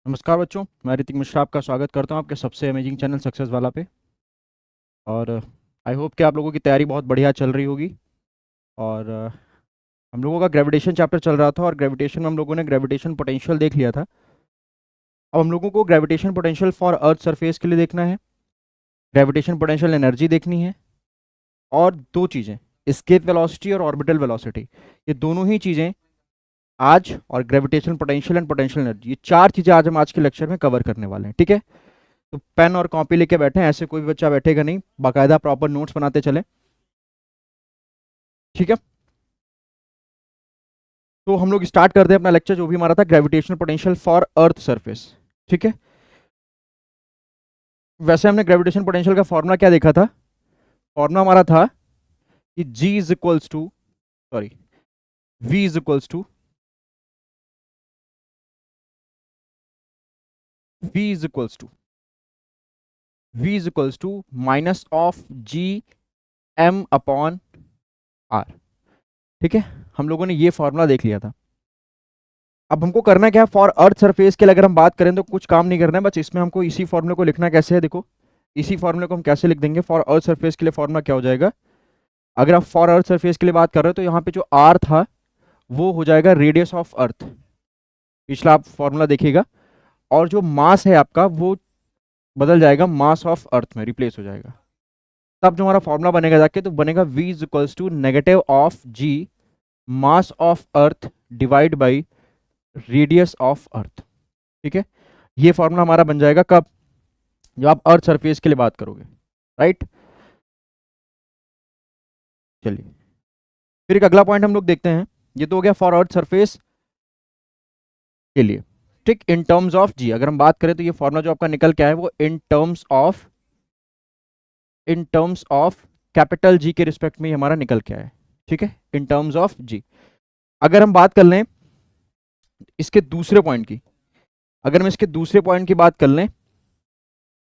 नमस्कार बच्चों, मैं ऋतिक मिश्रा आपका स्वागत करता हूं आपके सबसे अमेजिंग चैनल सक्सेस वाला पे। और आई होप कि आप लोगों की तैयारी बहुत बढ़िया चल रही होगी। और हम लोगों का ग्रेविटेशन चैप्टर चल रहा था और ग्रेविटेशन में हम लोगों ने ग्रेविटेशन पोटेंशियल देख लिया था। अब हम लोगों को gravitation potential for earth surface के लिए देखना है, ग्रेविटेशन पोटेंशियल एनर्जी देखनी है, और दो चीज़ें, एस्केप वेलोसिटी और ऑर्बिटल वेलोसिटी। ये दोनों ही चीज़ें आज, और gravitation potential and potential energy, ये चार चीज़ें आज हम आज के लेक्चर में कवर करने वाले हैं। ठीक है, तो पेन और कॉपी लेके बैठे हैं, ऐसे कोई भी बच्चा बैठेगा नहीं, बाकायदा प्रॉपर नोट्स बनाते चले। ठीक है, तो हम लोग स्टार्ट करते हैं अपना लेक्चर जो भी हमारा था, gravitational potential for earth surface. ठीक है, वैसे हमने ग्रेविटेशन पोटेंशियल का फॉर्मूला क्या देखा था? फॉर्मूला हमारा था कि G is equals to, sorry, V is equals to, V is equals to, V is equals to minus of G M upon R. ठीक है, हम लोगों ने ये फॉर्मूला देख लिया था। अब हमको करना क्या है, फॉर अर्थ सरफेस के लिए अगर हम बात करें तो कुछ काम नहीं करना है, बस इसमें हमको इसी फॉर्मूले को लिखना कैसे है, देखो इसी फॉर्मूले को हम कैसे लिख देंगे। फॉर अर्थ सरफेस के लिए फॉर्मूला क्या हो जाएगा? अगर आप फॉर अर्थ सरफेस के लिए बात कर रहे हो तो यहाँ पे जो आर था वो हो जाएगा रेडियस ऑफ अर्थ, पिछला आप फॉर्मूला देखिएगा, और जो मास है आपका वो बदल जाएगा मास ऑफ अर्थ में, रिप्लेस हो जाएगा। तब जो हमारा फॉर्मूला बनेगा जाके, तो बनेगा v is equals to negative of G mass of earth divide by radius of earth. ठीक है, ये फॉर्मूला हमारा बन जाएगा कब? जब आप अर्थ सरफेस के लिए बात करोगे, राइट। चलिए, फिर एक अगला पॉइंट हम लोग देखते हैं। ये तो हो गया फॉर अर्थ सरफेस के लिए। ठीक, इन टर्म्स ऑफ जी अगर हम बात करें तो ये फॉर्मूला जो आपका निकल के आया है वो इन टर्म्स ऑफ कैपिटल जी के रिस्पेक्ट में हमारा निकल के आया है। ठीक है, इन टर्म्स ऑफ जी। अगर हम बात कर लें इसके दूसरे पॉइंट की, अगर हम इसके दूसरे पॉइंट की बात कर लें,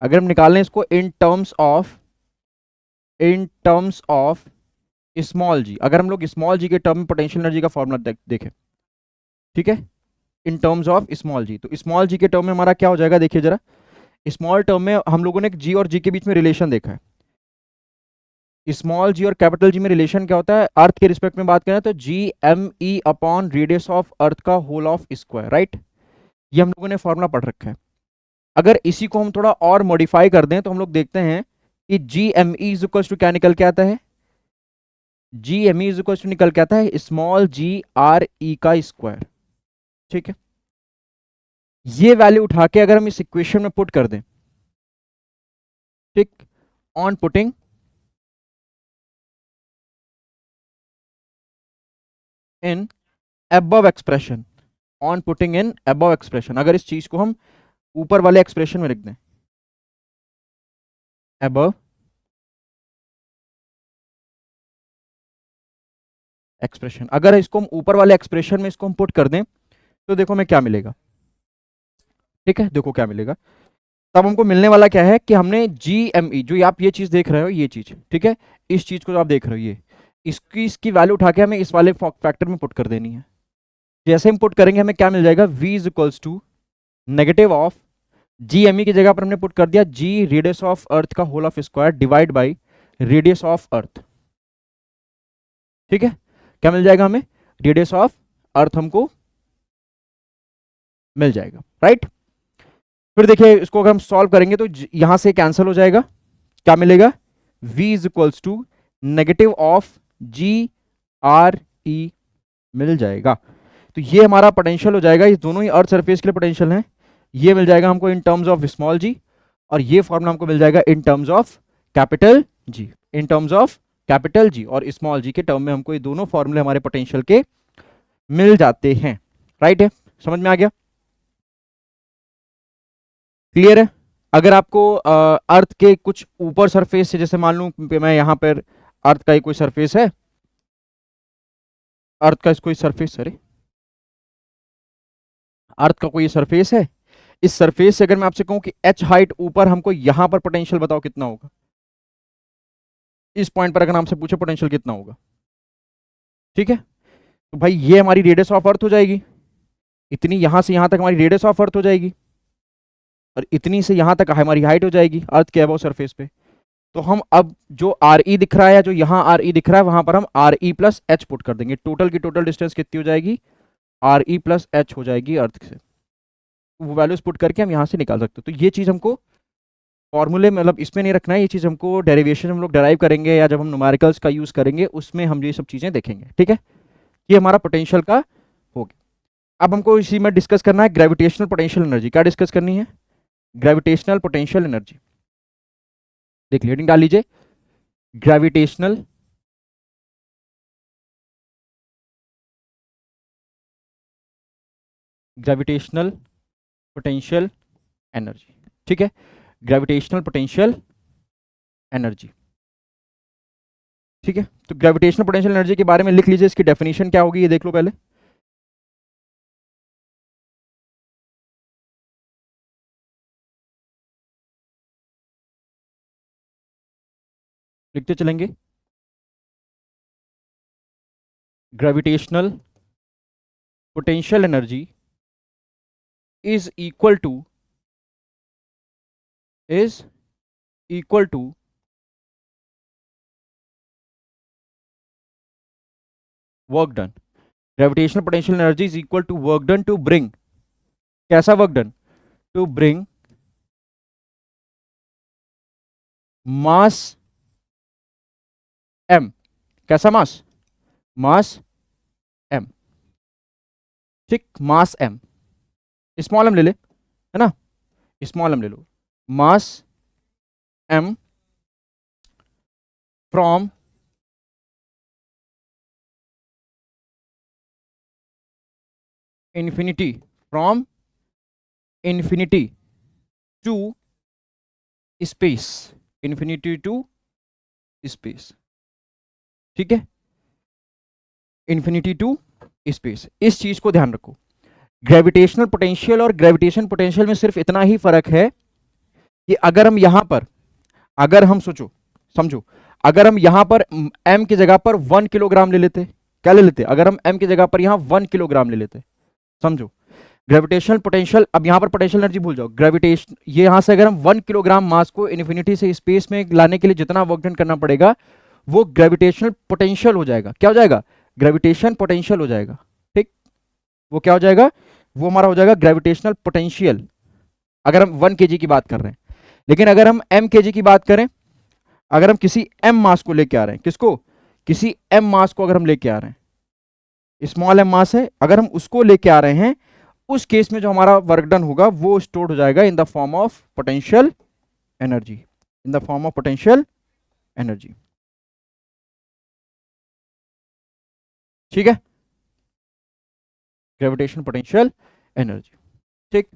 अगर हम निकाल लें इसको इन टर्म्स ऑफ स्मॉल जी, अगर हम लोग स्मॉल जी के टर्म में पोटेंशियल एनर्जी का फॉर्मूला देखें, ठीक है, in terms of small G, तो स्मॉल जी के टर्म में हमारा क्या हो जाएगा, देखिए जरा। स्मॉल टर्म में हम लोगों ने जी और जी के बीच में रिलेशन देखा है। स्मॉल जी और कैपिटल जी में रिलेशन क्या होता है? अर्थ के रिस्पेक्ट में बात करें तो G M E upon radius of earth का होल ऑफ स्क्वायर, राइट। ये हम लोगों ने फॉर्मूला पढ़ रखा है। अगर इसी को हम थोड़ा और मॉडिफाई कर दें तो हम लोग देखते हैं कि G M E is equal to क्या निकल के आता है? G M E is equal to निकल के आता है स्मॉल जी आर ई का स्क्वायर। ठीक है, ये वैल्यू उठा के अगर हम इस इक्वेशन में पुट कर दें, ठीक, on putting in above expression, on putting in above expression, अगर इस चीज को हम ऊपर वाले एक्सप्रेशन में लिख दें, above एक्सप्रेशन, अगर इसको हम ऊपर वाले एक्सप्रेशन में इसको हम पुट कर दें तो देखो हमें क्या मिलेगा। ठीक है, देखो क्या मिलेगा। तब हमको मिलने वाला क्या है कि हमने जी एम ई, जो आप ये चीज देख रहे हो, ये चीज, ठीक है, इस चीज को जो आप देख रहे हो, ये इसकी वैल्यू उठा के हमें इस वाले फैक्टर में पुट कर देनी है। जैसे हम पुट करेंगे हमें क्या मिल जाएगा? v is equals to negative of G M E की जगह पर हमने पुट कर दिया जी रेडियस ऑफ अर्थ का whole of square divide by radius of earth. ठीक है, क्या मिल जाएगा हमें? रेडियस ऑफ अर्थ हमको मिल जाएगा, राइट। फिर देखिए इसको अगर हम सॉल्व करेंगे तो यहां से कैंसिल हो जाएगा, क्या मिलेगा? v is equals to negative of G R E मिल जाएगा। तो ये हमारा पोटेंशियल हो जाएगा, ये दोनों ही अर्थ सरफेस के लिए पोटेंशियल है। ये मिल जाएगा हमको इन टर्म्स ऑफ स्मॉल जी, और ये फॉर्मूला हमको मिल जाएगा in terms of capital ji, in terms of capital जी और स्मॉल जी के टर्म में हमको ये दोनों फॉर्मूले हमारे पोटेंशियल के मिल जाते हैं, राइट है। समझ में आ गया? क्लियर है? अगर आपको अर्थ के कुछ ऊपर सरफेस से, जैसे मान लूं मैं यहां पर अर्थ का ही कोई सरफेस है, अर्थ का कोई सरफेस, अरे अर्थ का कोई सरफेस है, इस सरफेस से अगर मैं आपसे कहूं कि h हाइट ऊपर, हमको यहां पर पोटेंशियल बताओ कितना होगा। इस पॉइंट पर अगर हमसे पूछे पोटेंशियल कितना होगा, ठीक है, तो भाई ये हमारी रेडियस ऑफ अर्थ हो जाएगी, इतनी यहां से यहां तक हमारी रेडियस ऑफ अर्थ हो जाएगी। और इतनी से यहाँ तक हमारी हाइट हो जाएगी अर्थ के अबव सरफेस पे। तो हम अब जो आर ई दिख रहा है, जो यहाँ आर ई दिख रहा है, वहां पर हम R E plus H put कर देंगे। टोटल की टोटल डिस्टेंस कितनी हो जाएगी, आर ई प्लस एच हो जाएगी अर्थ से। वो वैल्यूज पुट करके हम यहाँ से निकाल सकते हैं। तो ये चीज़ हमको फॉर्मूले मतलब इसमें नहीं रखना है, ये चीज़ हमको डेरिवेशन हम लोग डेराइव करेंगे या जब हम न्यूमेरिकल्स का यूज़ करेंगे उसमें हम ये सब चीज़ें देखेंगे। ठीक है, ये हमारा पोटेंशियल का हो गया। अब हमको इसी में डिस्कस करना है ग्रेविटेशनल पोटेंशियल एनर्जी। क्या डिस्कस करनी है, ग्रेविटेशनल पोटेंशियल एनर्जी। देख लीजिए, हेडिंग डाल लीजिए, ग्रेविटेशनल ग्रेविटेशनल पोटेंशियल एनर्जी। ठीक है, ग्रेविटेशनल पोटेंशियल एनर्जी। ठीक है, तो ग्रेविटेशनल पोटेंशियल एनर्जी के बारे में लिख लीजिए, इसकी डेफिनेशन क्या होगी ये देख लो पहले। लिखते चलेंगे, gravitational potential energy is equal to work done. Gravitational potential energy is equal to work done to bring, कैसा work done, to bring mass m, कैसा मास, मास m। ठीक, मास m, स्मॉल m ले ले, है ना, स्मॉल m ले लो, मास m from infinity, from infinity to space, infinity to space। ठीक है, infinity to space। इस चीज को ध्यान रखो, ग्रेविटेशनल पोटेंशियल और ग्रेविटेशन पोटेंशियल में सिर्फ इतना ही फर्क है कि अगर हम यहां पर, अगर हम समझो अगर हम यहां पर m की जगह पर 1 किलोग्राम ले लेते, क्या ले लेते, अगर हम m की जगह पर यहां 1 किलोग्राम ले लेते, समझो ग्रेविटेशनल पोटेंशियल, अब यहां पर पोटेंशियल एनर्जी भूल जाओ, ग्रेविटेशन ये यहां से अगर हम 1 किलोग्राम मास को इन्फिनिटी से स्पेस में लाने के लिए जितना वर्क डन करना पड़ेगा वो ग्रेविटेशनल पोटेंशियल हो जाएगा। क्या हो जाएगा, ग्रेविटेशन पोटेंशियल हो जाएगा। ठीक, वो क्या हो जाएगा, वो हमारा हो जाएगा ग्रेविटेशनल पोटेंशियल, अगर हम 1 kg की बात कर रहे हैं। लेकिन अगर हम m kg की बात करें, अगर हम किसी m मास को लेके आ रहे हैं, किसको, किसी m मास को अगर हम लेके आ रहे हैं, स्मॉल m मास है, अगर हम उसको लेके आ रहे हैं, उस केस में जो हमारा वर्क डन होगा वो स्टोर्ड हो जाएगा in the form of potential energy, in the form of potential energy. ठीक है, ग्रेविटेशन पोटेंशियल एनर्जी। ठीक,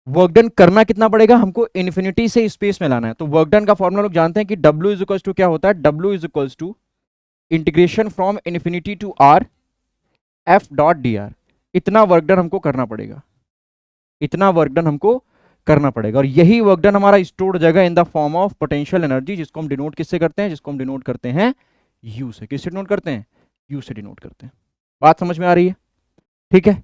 वर्क डन करना कितना पड़ेगा हमको, इन्फिनिटी से स्पेस में लाना है। तो वर्क डन का फॉर्मूला लोग जानते हैं कि W इज इक्वल्स टू क्या होता है, W is equals to integration from infinity to R F dot dr। इतना वर्क डन हमको करना पड़ेगा, इतना वर्क डन हमको करना पड़ेगा, और यही वर्क डन हमारा स्टोर्ड हो जाएगा in the form of potential energy, जिसको हम डिनोट किससे करते हैं, जिसको हम डिनोट करते हैं U से। किससे डिनोट करते हैं, U से डिनोट करते हैं। बात समझ में आ रही है। ठीक है,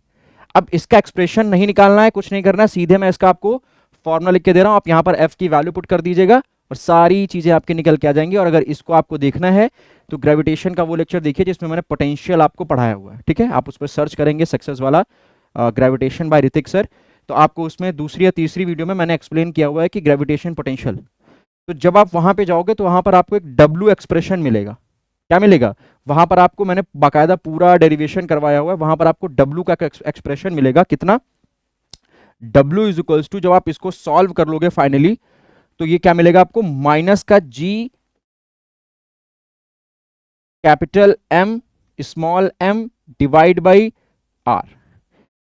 अब इसका एक्सप्रेशन नहीं निकालना है, कुछ नहीं करना है, सीधे मैं इसका आपको फॉर्मूला लिख के दे रहा हूं, आप यहां पर F की वैल्यू पुट कर दीजिएगा और सारी चीजें आपके निकल के आ जाएंगी। और अगर इसको आपको देखना है तो ग्रेविटेशन का वो लेक्चर देखिए जिसमें मैंने पोटेंशियल आपको पढ़ाया हुआ है। ठीक है, आप उस पर सर्च करेंगे सक्सेस वाला ग्रेविटेशन बाय ऋतिक सर, तो आपको उसमें दूसरी या तीसरी वीडियो में मैंने एक्सप्लेन किया हुआ है कि ग्रेविटेशन पोटेंशियल। तो जब आप वहां पे जाओगे तो वहां पर आपको एक W एक्सप्रेशन मिलेगा। क्या मिलेगा, वहां पर आपको मैंने बाकायदा पूरा डेरिवेशन करवाया हुआ है, वहां पर आपको W का एक्सप्रेशन मिलेगा। कितना, W इज इक्वल्स टू, जब आप इसको सॉल्व कर लोगे फाइनली तो ये क्या मिलेगा आपको, माइनस का G capital M small m divide by R,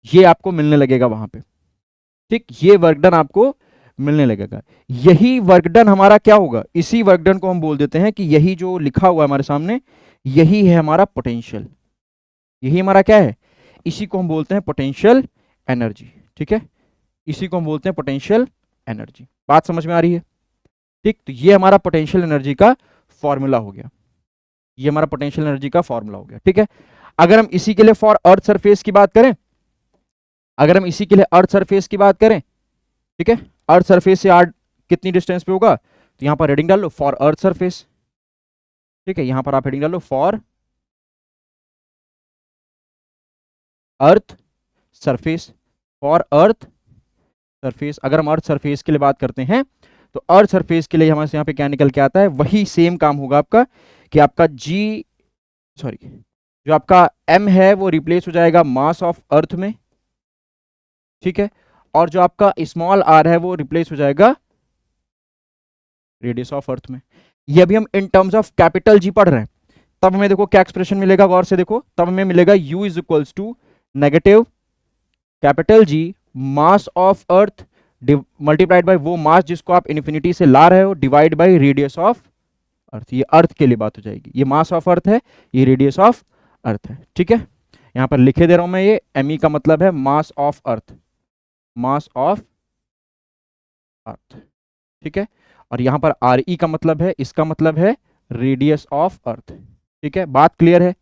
ये आपको मिलने लगेगा वहां पे। ठीक, ये वर्क डन आपको मिलने लगेगा। यही वर्क डन हमारा क्या होगा, इसी वर्क डन को हम बोल देते हैं कि यही जो लिखा हुआ है हमारे सामने, यही है हमारा पोटेंशियल, यही हमारा क्या है, इसी को हम बोलते हैं पोटेंशियल एनर्जी। ठीक है, इसी को हम बोलते हैं पोटेंशियल एनर्जी। बात समझ में आ रही है। ठीक, तो ये हमारा पोटेंशियल एनर्जी का फॉर्मूला हो गया, ये हमारा पोटेंशियल एनर्जी का फॉर्मूला हो गया। ठीक है, अगर हम इसी के लिए फॉर अर्थ सरफेस की बात करें, अगर हम इसी के लिए अर्थ सरफेस की बात करें, ठीक है, अर्थ सरफेस से आर कितनी डिस्टेंस पे होगा, तो यहां पर हेडिंग डाल लो फॉर अर्थ सरफेस। ठीक है, यहां पर आप हेडिंग डालो for earth surface, for earth surface. अगर हम अर्थ सरफेस के लिए बात करते हैं तो अर्थ सरफेस के लिए हमारे यहाँ पे क्या निकल के आता है, वही सेम काम होगा आपका कि आपका जी सॉरी जो आपका m है वो रिप्लेस हो जाएगा मास ऑफ अर्थ में। ठीक है, और जो आपका स्मॉल r है वो रिप्लेस हो जाएगा रेडियस ऑफ अर्थ में। ये अभी हम इन टर्म्स ऑफ कैपिटल जी पढ़ रहे हैं। तब हमें देखो क्या एक्सप्रेशन मिलेगा, गौर से देखो, तब हमें मिलेगा u is equals to negative capital G mass of earth multiplied by वो मास जिसको आप इन्फिनिटी से ला रहे हो divide by radius of earth. ये अर्थ के लिए बात हो जाएगी, ये मास ऑफ अर्थ है, ये रेडियस ऑफ अर्थ है। ठीक है, यहां पर लिखे दे रहा हूं मैं, ये एमई का मतलब है मास of earth, mass of earth. ठीक है, और यहां पर आर ई का मतलब है, इसका मतलब है रेडियस ऑफ अर्थ। ठीक है, बात क्लियर है?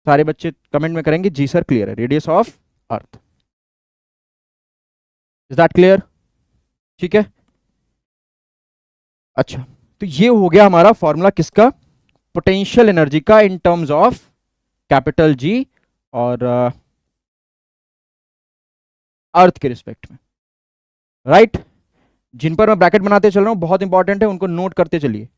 सारे बच्चे कमेंट में करेंगे जी सर क्लियर है, radius of earth. Is that clear? ठीक है, अच्छा, तो ये हो गया हमारा फॉर्मूला किसका, पोटेंशियल एनर्जी का इन टर्म्स ऑफ कैपिटल जी और अर्थ के रिस्पेक्ट में। राइट, जिन पर मैं ब्रैकेट बनाते चल रहा हूं बहुत इंपॉर्टेंट है, उनको नोट करते चलिए,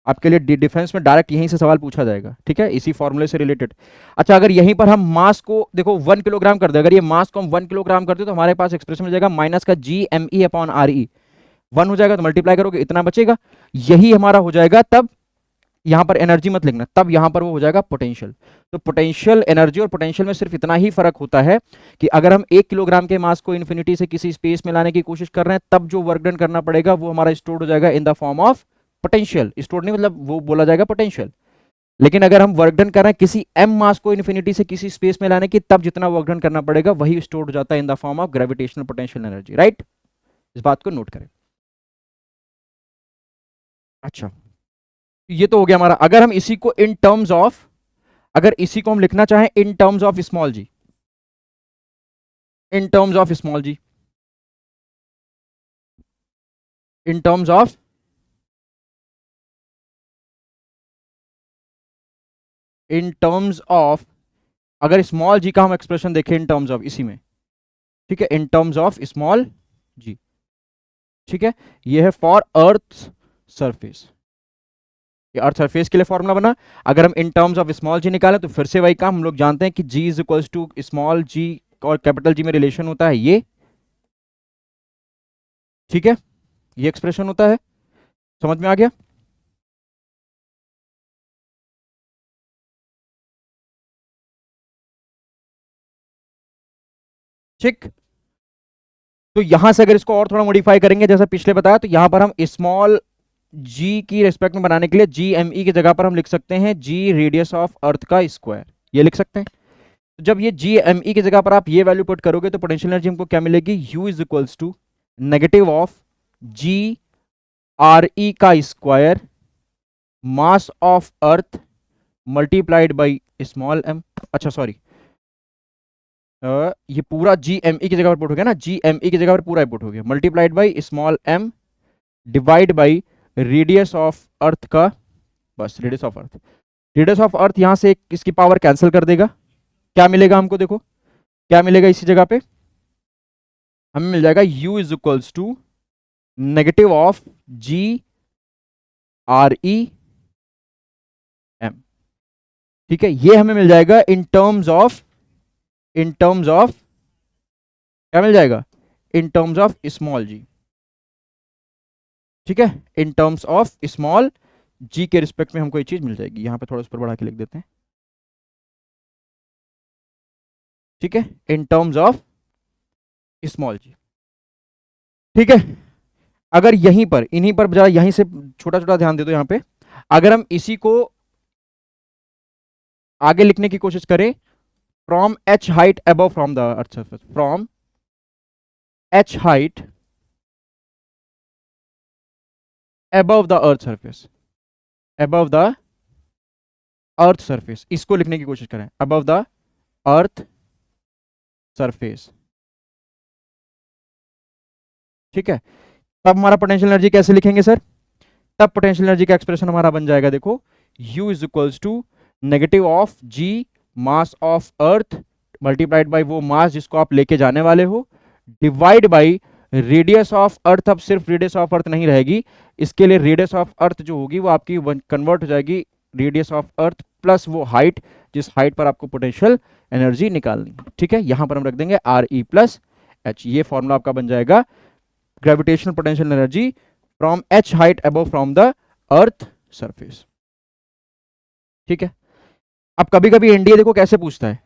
आपके लिए डिफेंस में डायरेक्ट यहीं से सवाल पूछा जाएगा। ठीक है, इसी फॉर्मूले से रिलेटेड। अच्छा, अगर यहीं पर हम मास को देखो 1 किलोग्राम कर दे, अगर ये मास को हम 1 किलोग्राम कर दे तो हमारे पास एक्सप्रेशन मिल जाएगा माइनस का G M E upon R E. 1 हो जाएगा तो मल्टीप्लाई करोगे इतना बचेगा, यही हमारा हो जाएगा। तब यहां पर एनर्जी मत लिखना, तब यहां पर वो हो जाएगा पोटेंशियल। तो पोटेंशियल एनर्जी और पोटेंशियल में सिर्फ इतना ही फर्क होता है कि अगर हम 1 किलोग्राम के मास को इन्फिनिटी से किसी स्पेस में लाने की कोशिश कर रहे हैं, तब जो वर्क डन करना पड़ेगा वो हमारा स्टोर्ड हो जाएगा in the form of potential. Stored नहीं मतलब वो बोला जाएगा पोटेंशियल। लेकिन अगर हम वर्क डन कर रहे हैं किसी एम मास को इन्फिनिटी से किसी स्पेस में लाने की, तब जितना वर्क डन करना पड़ेगा वही स्टोर्ड हो जाता है in the form of gravitational potential energy. Right, इस बात को नोट करें। अच्छा, ये तो हो गया हमारा। अगर हम इसी को इन टर्म्स ऑफ, अगर इसी को हम लिखना चाहें in terms of small G, in terms of small G, in terms of in terms of अगर स्मॉल जी का हम एक्सप्रेशन देखें इन टर्म्स ऑफ इसी में, ठीक है, in terms of small G. ठीक है, ये है फॉर अर्थ सरफेस, ये अर्थ सरफेस के लिए फॉर्मूला बना। अगर हम इन टर्म्स ऑफ स्मॉल जी निकालें तो फिर से वही काम, हम लोग जानते हैं कि G is equals to small जी और कैपिटल जी में रिलेशन होता है ये। ठीक है, ये एक्सप्रेशन होता है, समझ में आ गया? ठीक, तो यहां से अगर इसको और थोड़ा मॉडिफाई करेंगे जैसा पिछले बताया, तो यहां पर हम स्मॉल जी की रेस्पेक्ट में बनाने के लिए जी एम ई की जगह पर हम लिख सकते हैं जी रेडियस ऑफ अर्थ का स्क्वायर, ये लिख सकते हैं। तो जब ये जी एम ई की जगह पर आप ये वैल्यू पुट करोगे तो पोटेंशियल एनर्जी हमको क्या मिलेगी, U is equals to negative of G R E का square mass of earth multiplied by small M. अच्छा सॉरी, ये पूरा जी एम ई की जगह पर पुट हो गया ना, जी एम ई की जगह पर पूरा पुट हो गया, multiplied by small M divide by radius of earth का, बस radius of earth. Radius of earth यहां से इसकी पावर कैंसिल कर देगा, क्या मिलेगा हमको, देखो क्या मिलेगा इसी जगह पे, हमें मिल जाएगा u is equals to negative of G R E M. ठीक है, ये हमें मिल जाएगा in terms of, in terms of क्या मिल जाएगा, in terms of small G. ठीक है, in terms of small G के रिस्पेक्ट में हमको ये चीज मिल जाएगी। यहां पे थोड़ा उस पर बढ़ा के लिख देते हैं। ठीक है, in terms of small G. ठीक है, अगर यहीं पर इन्हीं पर जरा यहीं से छोटा छोटा ध्यान दे दो यहां पे, अगर हम इसी को आगे लिखने की कोशिश करें, from H height above from the earth surface, from H height above the earth surface, above the earth surface, इसको लिखने की कोशिश करें, above the earth surface। ठीक है, तब हमारा पोटेंशियल एनर्जी कैसे लिखेंगे सर? तब पोटेंशियल एनर्जी का एक्सप्रेशन हमारा बन जाएगा, देखो, U is equals to negative of G mass of earth multiplied by वो मास जिसको आप लेके जाने वाले हो, divide by radius of earth. अब सिर्फ रेडियस ऑफ अर्थ नहीं रहेगी, इसके लिए रेडियस ऑफ अर्थ जो होगी वो आपकी कन्वर्ट हो जाएगी रेडियस ऑफ अर्थ प्लस वो हाइट जिस हाइट पर आपको पोटेंशियल एनर्जी निकालनी है। ठीक है, यहां पर हम रख देंगे RE प्लस एच। ये फॉर्मूला आपका बन जाएगा gravitational potential energy from h height above from the earth surface. ठीक है, अब कभी कभी एनडीए देखो कैसे पूछता है,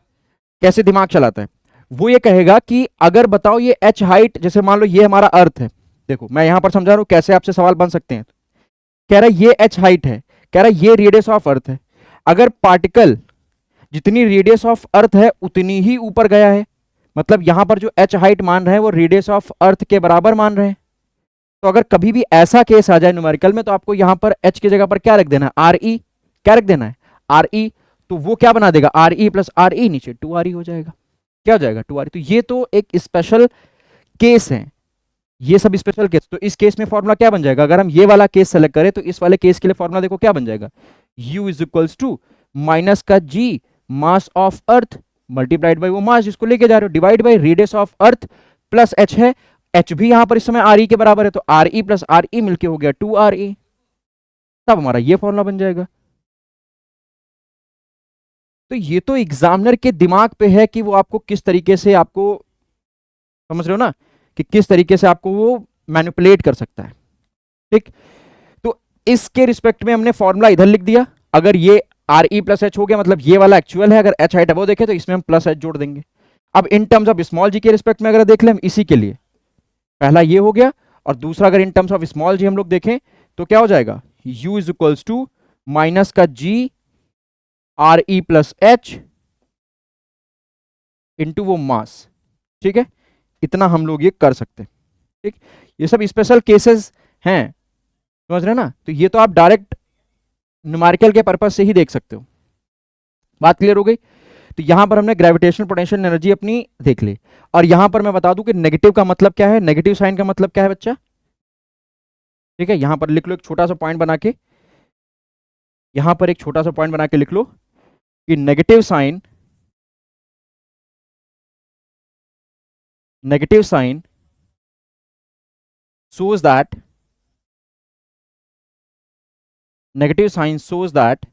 कैसे दिमाग चलाता है। वो ये कहेगा कि अगर बताओ ये h हाइट, जैसे मान लो ये हमारा अर्थ है, देखो मैं यहां पर समझा रहा हूं कैसे आपसे सवाल बन सकते हैं। कह रहा है ये h हाइट है, कह रहा है ये रेडियस ऑफ अर्थ है। अगर पार्टिकल जितनी रेडियस ऑफ अर्थ है उतनी ही ऊपर गया है, मतलब यहां पर जो h हाइट मान रहे हैं वो रेडियस ऑफ अर्थ के बराबर मान रहे हैं। तो अगर कभी भी ऐसा केस आ जाए न्यूमेरिकल में, तो आपको यहां पर h की जगह पर क्या रख देना है? R E. क्या रख देना है? R E. तो वो क्या बना देगा? R E plus R E, नीचे 2RE हो जाएगा। क्या हो जाएगा? 2RE। तो ये तो एक स्पेशल केस है, ये सब स्पेशल केस। तो इस केस में फॉर्मूला क्या बन जाएगा? अगर हम ये वाला केस सेलेक्ट करें तो इस वाले केस के लिए फॉर्मूला देखो क्या बन जाएगा? U is equals to minus का G mass of earth multiplied by वो मास जिसको लेके जा रहे हो, divide by radius of earth plus h है। h भी यहां पर इस समय RE के बराबर है, तो RE प्लस RE मिलके हो गया 2RE। तब हमारा ये फॉर्मूला बन जाएगा। तो ये तो एग्जामिनर के दिमाग पे है कि वो आपको किस तरीके से, आपको समझ रहे हो ना, कि किस तरीके से आपको वो मैनिपुलेट कर सकता है। ठीक, तो इसके रिस्पेक्ट में हमने फॉर्मूला इधर लिख दिया। अगर ये RE प्लस एच हो गया, मतलब ये वाला एक्चुअल है, अगर h हाइट अबव देखे तो इसमें हम प्लस एच जोड़ देंगे। अब इन टर्म्स ऑफ स्मॉल जी के रिस्पेक्ट में अगर देख लें हम इसी के लिए, पहला ये हो गया, और दूसरा अगर in terms of small G हम लोग देखें तो क्या हो जाएगा? U is equals to minus का G RE plus H into वो मास। ठीक है, इतना हम लोग ये कर सकते हैं। ठीक, ये सब स्पेशल केसेस हैं, समझ रहे हैं ना? तो ये तो आप डायरेक्ट न्यूमेरिकल के पर्पज से ही देख सकते हो। बात क्लियर हो गई? तो यहां पर हमने ग्रेविटेशनल पोटेंशियल एनर्जी अपनी देख ली। और यहां पर मैं बता दूं कि नेगेटिव का मतलब क्या है, नेगेटिव साइन का मतलब क्या है बच्चा? ठीक है, यहां पर लिख लो एक छोटा सा पॉइंट बना के, यहां पर एक छोटा सा पॉइंट बना के लिख लो कि negative sign shows that negative sign shows that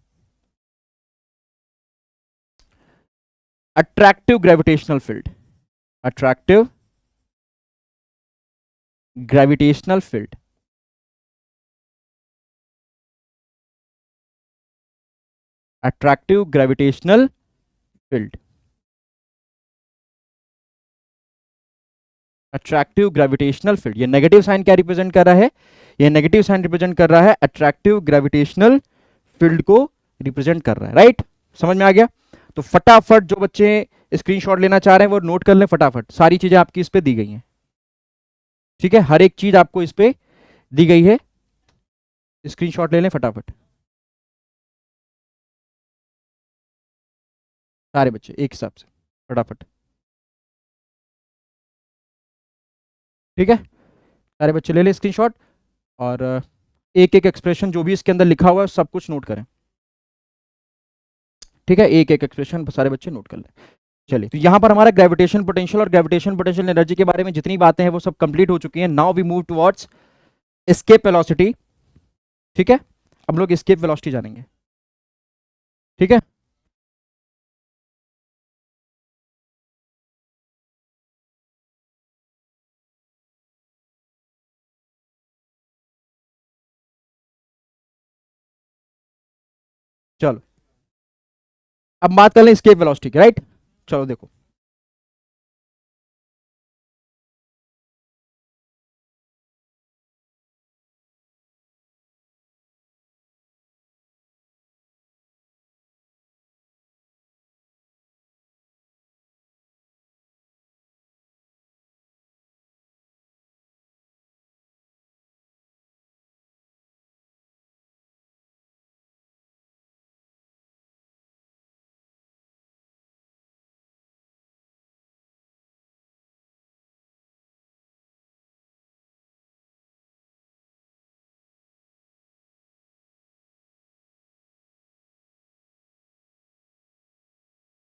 attractive gravitational field, attractive gravitational field, attractive gravitational field, attractive gravitational field. ये नेगेटिव साइन क्या रिप्रेजेंट कर रहा है? ये नेगेटिव साइन रिप्रेजेंट कर रहा है अट्रैक्टिव ग्रेविटेशनल फील्ड को रिप्रेजेंट कर रहा है। राइट, समझ में आ गया? तो फटाफट जो बच्चे स्क्रीनशॉट लेना चाह रहे हैं वो नोट कर लें फटाफट, सारी चीजें आपकी इस पे दी गई हैं। ठीक है, हर एक चीज आपको इस पे दी गई है, स्क्रीनशॉट ले लें फटाफट सारे बच्चे एक हिसाब से, फटाफट। ठीक है, सारे बच्चे ले लें स्क्रीनशॉट, और एक एक एक्सप्रेशन जो भी इसके अंदर लिखा हुआ है सब कुछ नोट करें। ठीक है, एक एक एक्सप्रेशन सारे बच्चे नोट कर लें। चलिए, तो यहां पर हमारा ग्रेविटेशन पोटेंशियल और ग्रेविटेशन पोटेंशियल एनर्जी के बारे में जितनी बातें हैं वो सब कंप्लीट हो चुकी हैं। Now we move towards escape velocity. ठीक है, हम लोग एस्केप वेलोसिटी जानेंगे। ठीक है, चलो अब बात कर लें एस्केप वेलोसिटी की। राइट, चलो देखो,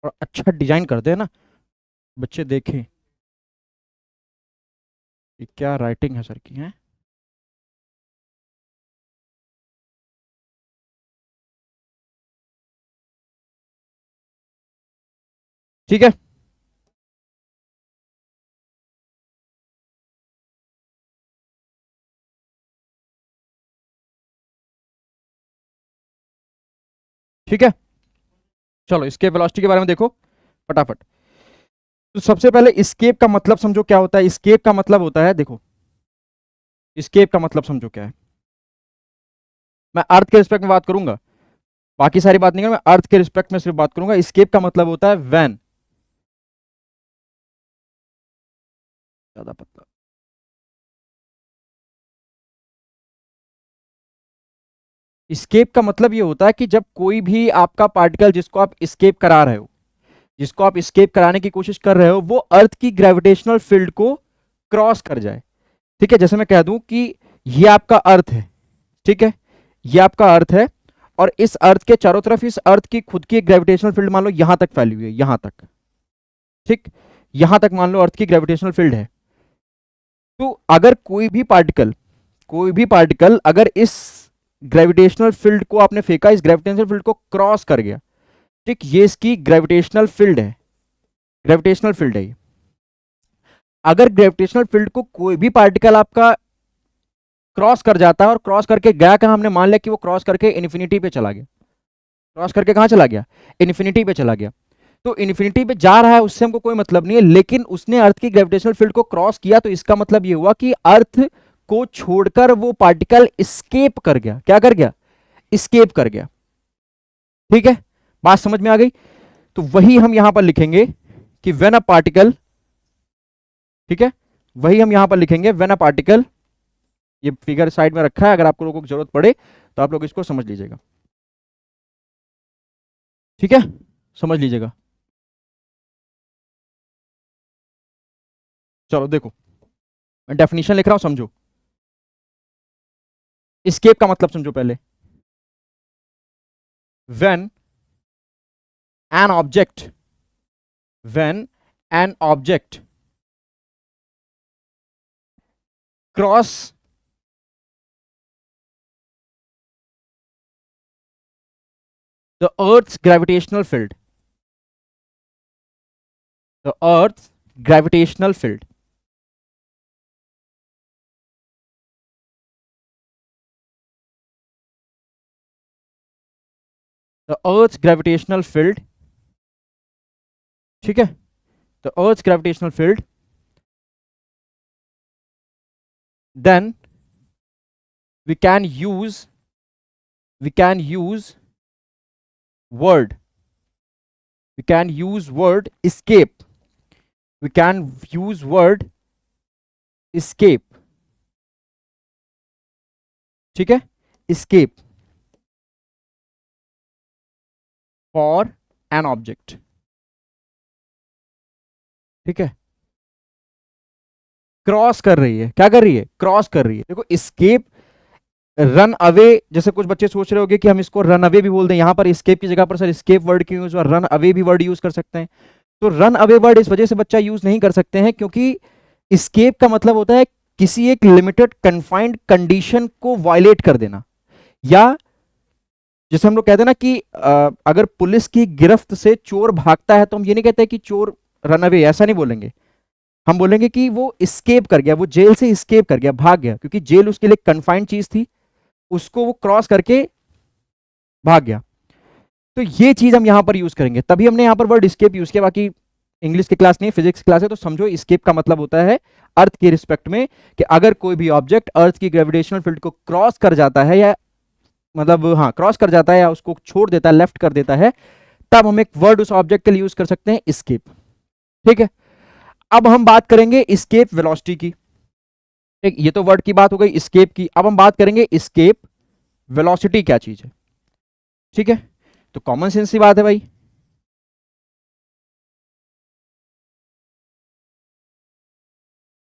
और अच्छा डिजाइन करते हैं ना, बच्चे देखें कि क्या राइटिंग है सर की है। ठीक है, ठीक है। चलो इसके वेलोसिटी के बारे में देखो फटाफट। तो सबसे पहले इस्केप का मतलब समझो क्या होता है। इस्केप का मतलब होता है, देखो इस्केप का मतलब समझो क्या है। मैं अर्थ के रिस्पेक्ट में बात करूंगा, बाकी सारी बात नहीं करूंगा, मैं अर्थ के रिस्पेक्ट में सिर्फ बात करूंगा। इस्केप का मतलब होता है व्हेन, ज्यादा पतला, इस्केप का मतलब ये होता है कि जब कोई भी आपका पार्टिकल जिसको आप इस्केप करा रहे हो, जिसको आप इस्केप कराने की कोशिश कर रहे हो, वो अर्थ की ग्रेविटेशनल फील्ड को क्रॉस कर जाए। ठीक है, जैसे मैं कह दूं कि ये आपका अर्थ है, ठीक है, ये आपका अर्थ है, और इस अर्थ के चारों तरफ इस अर्थ की खुद की ग्रेविटेशनल फील्ड मान लो यहां तक फैली हुई है, यहां तक, ठीक, यहां तक मान लो अर्थ की ग्रेविटेशनल फील्ड है। तो अगर कोई भी पार्टिकल अगर इस ग्रेविटेशनल फील्ड को आपने फेंका, इस ग्रेविटेशनल फील्ड को क्रॉस कर गया, ठीक, ये इसकी ग्रेविटेशनल फील्ड है, ग्रेविटेशनल फील्ड है ये। अगर ग्रेविटेशनल फील्ड को कोई भी पार्टिकल आपका क्रॉस कर जाता है, और क्रॉस करके गया कहां, हमने मान लिया कि वो क्रॉस करके इन्फिनिटी पे चला गया, क्रॉस करके कहां चला गया, इन्फिनिटी पे चला गया। तो इन्फिनिटी पे जा रहा है उससे हमको कोई मतलब नहीं है, लेकिन उसने अर्थ की ग्रेविटेशनल फील्ड को क्रॉस किया, तो इसका मतलब ये हुआ कि अर्थ को छोड़कर वो पार्टिकल स्केप कर गया। क्या कर गया, स्केप कर गया। ठीक है, बात समझ में आ गई। तो वही हम यहां पर लिखेंगे कि व्हेन अ पार्टिकल, ठीक है, वही हम यहां पर लिखेंगे व्हेन अ पार्टिकल, ये फिगर साइड में रखा है, अगर आपको लोगों को जरूरत पड़े तो आप लोग इसको समझ लीजिएगा। ठीक है, समझ लीजिएगा। चलो देखो, मैं डेफिनेशन लिख रहा हूं, समझो। स्केप का मतलब समझो पहले। When an object, when an object cross the earth's gravitational field, the earth's gravitational field, the earth's gravitational field, ठीक है, the earth's gravitational field, then we can use we can use word we can use word escape, we can use word escape, ठीक है, escape for an object। ठीक है, cross कर रही है, क्या कर रही है, क्रॉस कर रही है। देखो escape, रन अवे, जैसे कुछ बच्चे सोच रहे होंगे कि हम इसको रन अवे भी बोल दें, यहां पर स्केप की जगह पर सर स्केप वर्ड क्यों यूज हुआ, रन अवे भी वर्ड यूज कर सकते हैं। तो रन अवे वर्ड इस वजह से बच्चा यूज नहीं कर सकते हैं क्योंकि स्केप का मतलब होता है किसी एक लिमिटेड कन्फाइंड कंडीशन को वायलेट कर देना, या जैसे हम लोग कहते हैं ना कि अगर पुलिस की गिरफ्त से चोर भागता है तो हम ये नहीं कहते कि चोर रन अवे, ऐसा नहीं बोलेंगे। हम बोलेंगे कि वो स्केप कर गया, वो जेल से स्केप कर गया, भाग गया, क्योंकि जेल उसके लिए कन्फाइंड चीज थी, उसको वो क्रॉस करके भाग गया। तो ये चीज हम यहां पर यूज करेंगे, तभी हमने यहां पर वर्ड स्केप यूज किया। बाकी इंग्लिश की क्लास नहीं, फिजिक्स क्लास है, तो समझो स्केप का मतलब होता है अर्थ के रिस्पेक्ट में कि अगर कोई भी ऑब्जेक्ट अर्थ की ग्रेविटेशनल फील्ड को क्रॉस कर जाता है, या मतलब हाँ क्रॉस कर जाता है, या उसको छोड़ देता है, लेफ्ट कर देता है, तब हम एक वर्ड उस ऑब्जेक्ट के लिए यूज कर सकते हैं, स्केप। ठीक है, अब हम बात करेंगे स्केप वेलोसिटी की। ठीक, ये तो वर्ड की बात हो गई स्केप की, अब हम बात करेंगे स्केप वेलोसिटी क्या चीज है। ठीक है, तो कॉमन सेंस की बात है भाई।